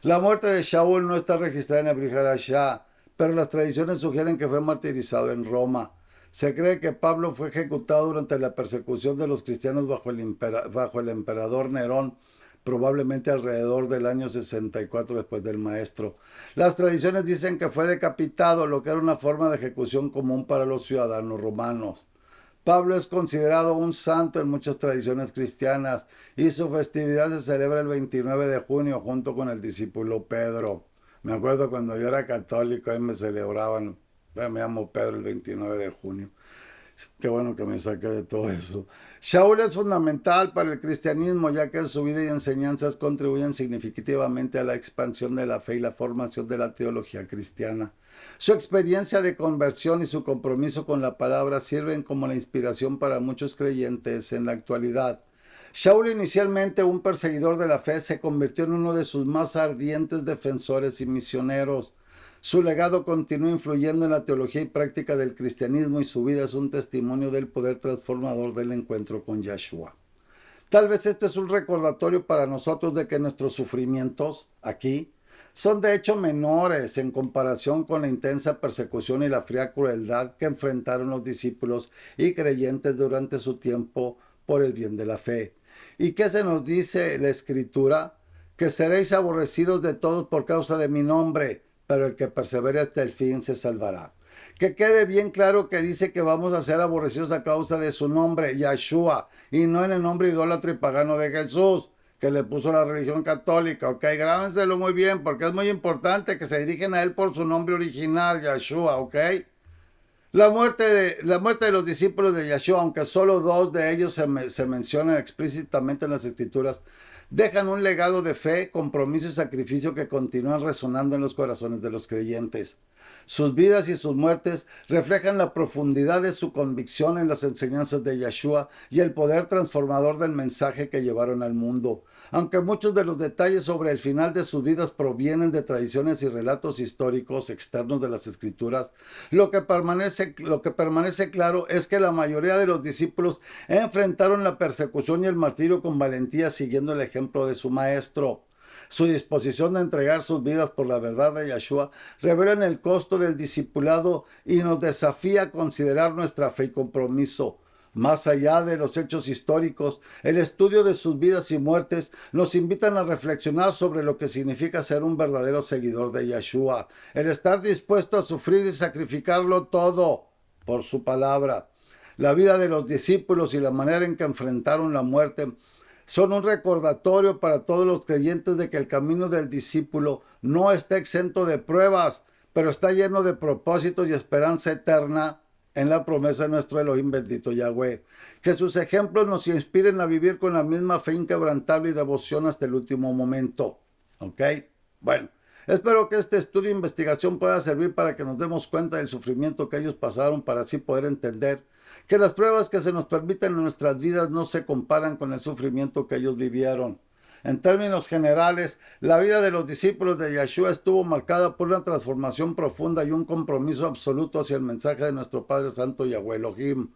La muerte de Shaul no está registrada en el Brit Hadashah, pero las tradiciones sugieren que fue martirizado en Roma. Se cree que Pablo fue ejecutado durante la persecución de los cristianos bajo el emperador Nerón, probablemente alrededor del año 64 después del maestro. Las tradiciones dicen que fue decapitado, lo que era una forma de ejecución común para los ciudadanos romanos. Pablo es considerado un santo en muchas tradiciones cristianas y su festividad se celebra el 29 de junio junto con el discípulo Pedro. Me acuerdo cuando yo era católico, ahí me celebraban, me llamo Pedro, el 29 de junio. Qué bueno que me saqué de todo eso. Shaul es fundamental para el cristianismo, ya que su vida y enseñanzas contribuyen significativamente a la expansión de la fe y la formación de la teología cristiana. Su experiencia de conversión y su compromiso con la palabra sirven como la inspiración para muchos creyentes en la actualidad. Shaul, inicialmente un perseguidor de la fe, se convirtió en uno de sus más ardientes defensores y misioneros. Su legado continúa influyendo en la teología y práctica del cristianismo y su vida es un testimonio del poder transformador del encuentro con Yahshua. Tal vez esto es un recordatorio para nosotros de que nuestros sufrimientos aquí son de hecho menores en comparación con la intensa persecución y la fría crueldad que enfrentaron los discípulos y creyentes durante su tiempo por el bien de la fe. ¿Y qué se nos dice la Escritura? Que seréis aborrecidos de todos por causa de mi nombre, pero el que persevere hasta el fin se salvará. Que quede bien claro que dice que vamos a ser aborrecidos a causa de su nombre, Yahshua, y no en el nombre idólatra y pagano de Jesús, que le puso la religión católica. Ok, grábenselo muy bien, porque es muy importante que se dirigen a él por su nombre original, Yahshua, ok. La muerte de los discípulos de Yahshua, aunque solo 2 de ellos se mencionan explícitamente en las Escrituras, dejan un legado de fe, compromiso y sacrificio que continúan resonando en los corazones de los creyentes. Sus vidas y sus muertes reflejan la profundidad de su convicción en las enseñanzas de Yahshua y el poder transformador del mensaje que llevaron al mundo. Aunque muchos de los detalles sobre el final de sus vidas provienen de tradiciones y relatos históricos externos de las Escrituras, lo que permanece claro es que la mayoría de los discípulos enfrentaron la persecución y el martirio con valentía siguiendo el ejemplo de su maestro. Su disposición de entregar sus vidas por la verdad de Yahshua revelan el costo del discipulado y nos desafía a considerar nuestra fe y compromiso. Más allá de los hechos históricos, el estudio de sus vidas y muertes nos invitan a reflexionar sobre lo que significa ser un verdadero seguidor de Yahshua, el estar dispuesto a sufrir y sacrificarlo todo por su palabra. La vida de los discípulos y la manera en que enfrentaron la muerte son un recordatorio para todos los creyentes de que el camino del discípulo no está exento de pruebas, pero está lleno de propósitos y esperanza eterna en la promesa de nuestro Elohim bendito Yahweh. Que sus ejemplos nos inspiren a vivir con la misma fe inquebrantable y devoción hasta el último momento. ¿Ok? Bueno, espero que este estudio e investigación pueda servir para que nos demos cuenta del sufrimiento que ellos pasaron para así poder entender que las pruebas que se nos permiten en nuestras vidas no se comparan con el sufrimiento que ellos vivieron. En términos generales, la vida de los discípulos de Yahshua estuvo marcada por una transformación profunda y un compromiso absoluto hacia el mensaje de nuestro Padre Santo Yahweh Elohim.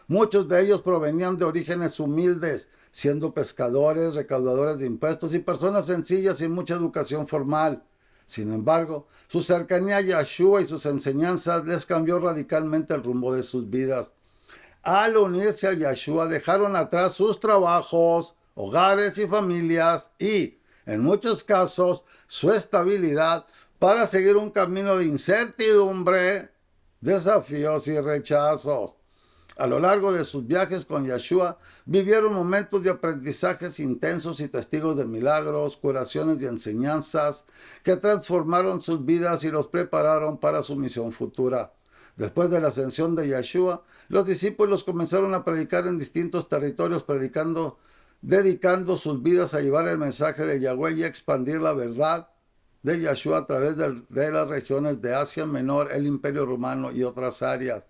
Muchos de ellos provenían de orígenes humildes, siendo pescadores, recaudadores de impuestos y personas sencillas sin mucha educación formal. Sin embargo, su cercanía a Yahshua y sus enseñanzas les cambió radicalmente el rumbo de sus vidas. Al unirse a Yahshua, dejaron atrás sus trabajos, hogares y familias y, en muchos casos, su estabilidad para seguir un camino de incertidumbre, desafíos y rechazos. A lo largo de sus viajes con Yeshua, vivieron momentos de aprendizajes intensos y testigos de milagros, curaciones y enseñanzas que transformaron sus vidas y los prepararon para su misión futura. Después de la ascensión de Yeshua, los discípulos comenzaron a predicar en distintos territorios, dedicando sus vidas a llevar el mensaje de Yahweh y expandir la verdad de Yeshua a través de las regiones de Asia Menor, el Imperio Romano y otras áreas.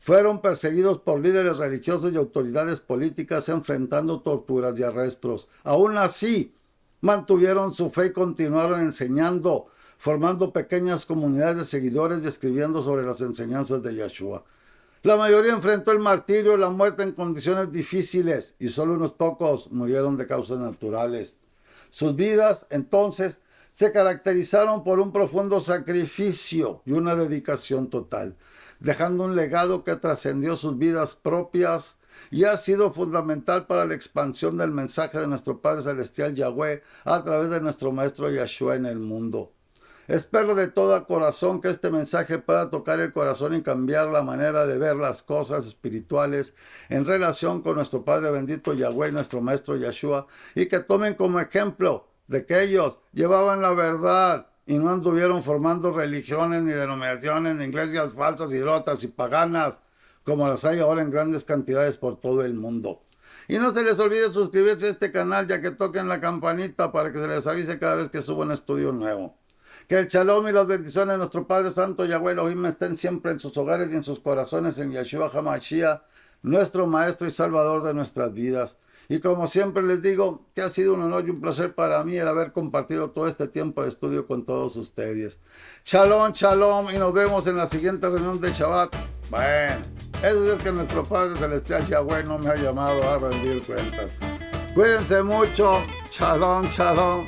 Fueron perseguidos por líderes religiosos y autoridades políticas, enfrentando torturas y arrestos. Aún así, mantuvieron su fe y continuaron enseñando, formando pequeñas comunidades de seguidores y escribiendo sobre las enseñanzas de Yeshua. La mayoría enfrentó el martirio y la muerte en condiciones difíciles, y solo unos pocos murieron de causas naturales. Sus vidas, entonces, se caracterizaron por un profundo sacrificio y una dedicación total, dejando un legado que trascendió sus vidas propias y ha sido fundamental para la expansión del mensaje de nuestro Padre Celestial Yahweh a través de nuestro Maestro Yeshua en el mundo. Espero de todo corazón que este mensaje pueda tocar el corazón y cambiar la manera de ver las cosas espirituales en relación con nuestro Padre bendito Yahweh y nuestro Maestro Yeshua, y que tomen como ejemplo de que ellos llevaban la verdad y no anduvieron formando religiones ni denominaciones ni iglesias falsas, idólatras y paganas como las hay ahora en grandes cantidades por todo el mundo. Y no se les olvide suscribirse a este canal, ya que toquen la campanita para que se les avise cada vez que suba un estudio nuevo. Que el shalom y las bendiciones de nuestro Padre Santo Yahweh Elohim estén siempre en sus hogares y en sus corazones, en Yeshua HaMashiach, nuestro Maestro y Salvador de nuestras vidas. Y como siempre les digo, que ha sido un honor y un placer para mí el haber compartido todo este tiempo de estudio con todos ustedes. Shalom, shalom, y nos vemos en la siguiente reunión de Shabbat. Bueno, eso es que nuestro Padre Celestial Yahweh no me ha llamado a rendir cuentas. Cuídense mucho. Shalom, shalom.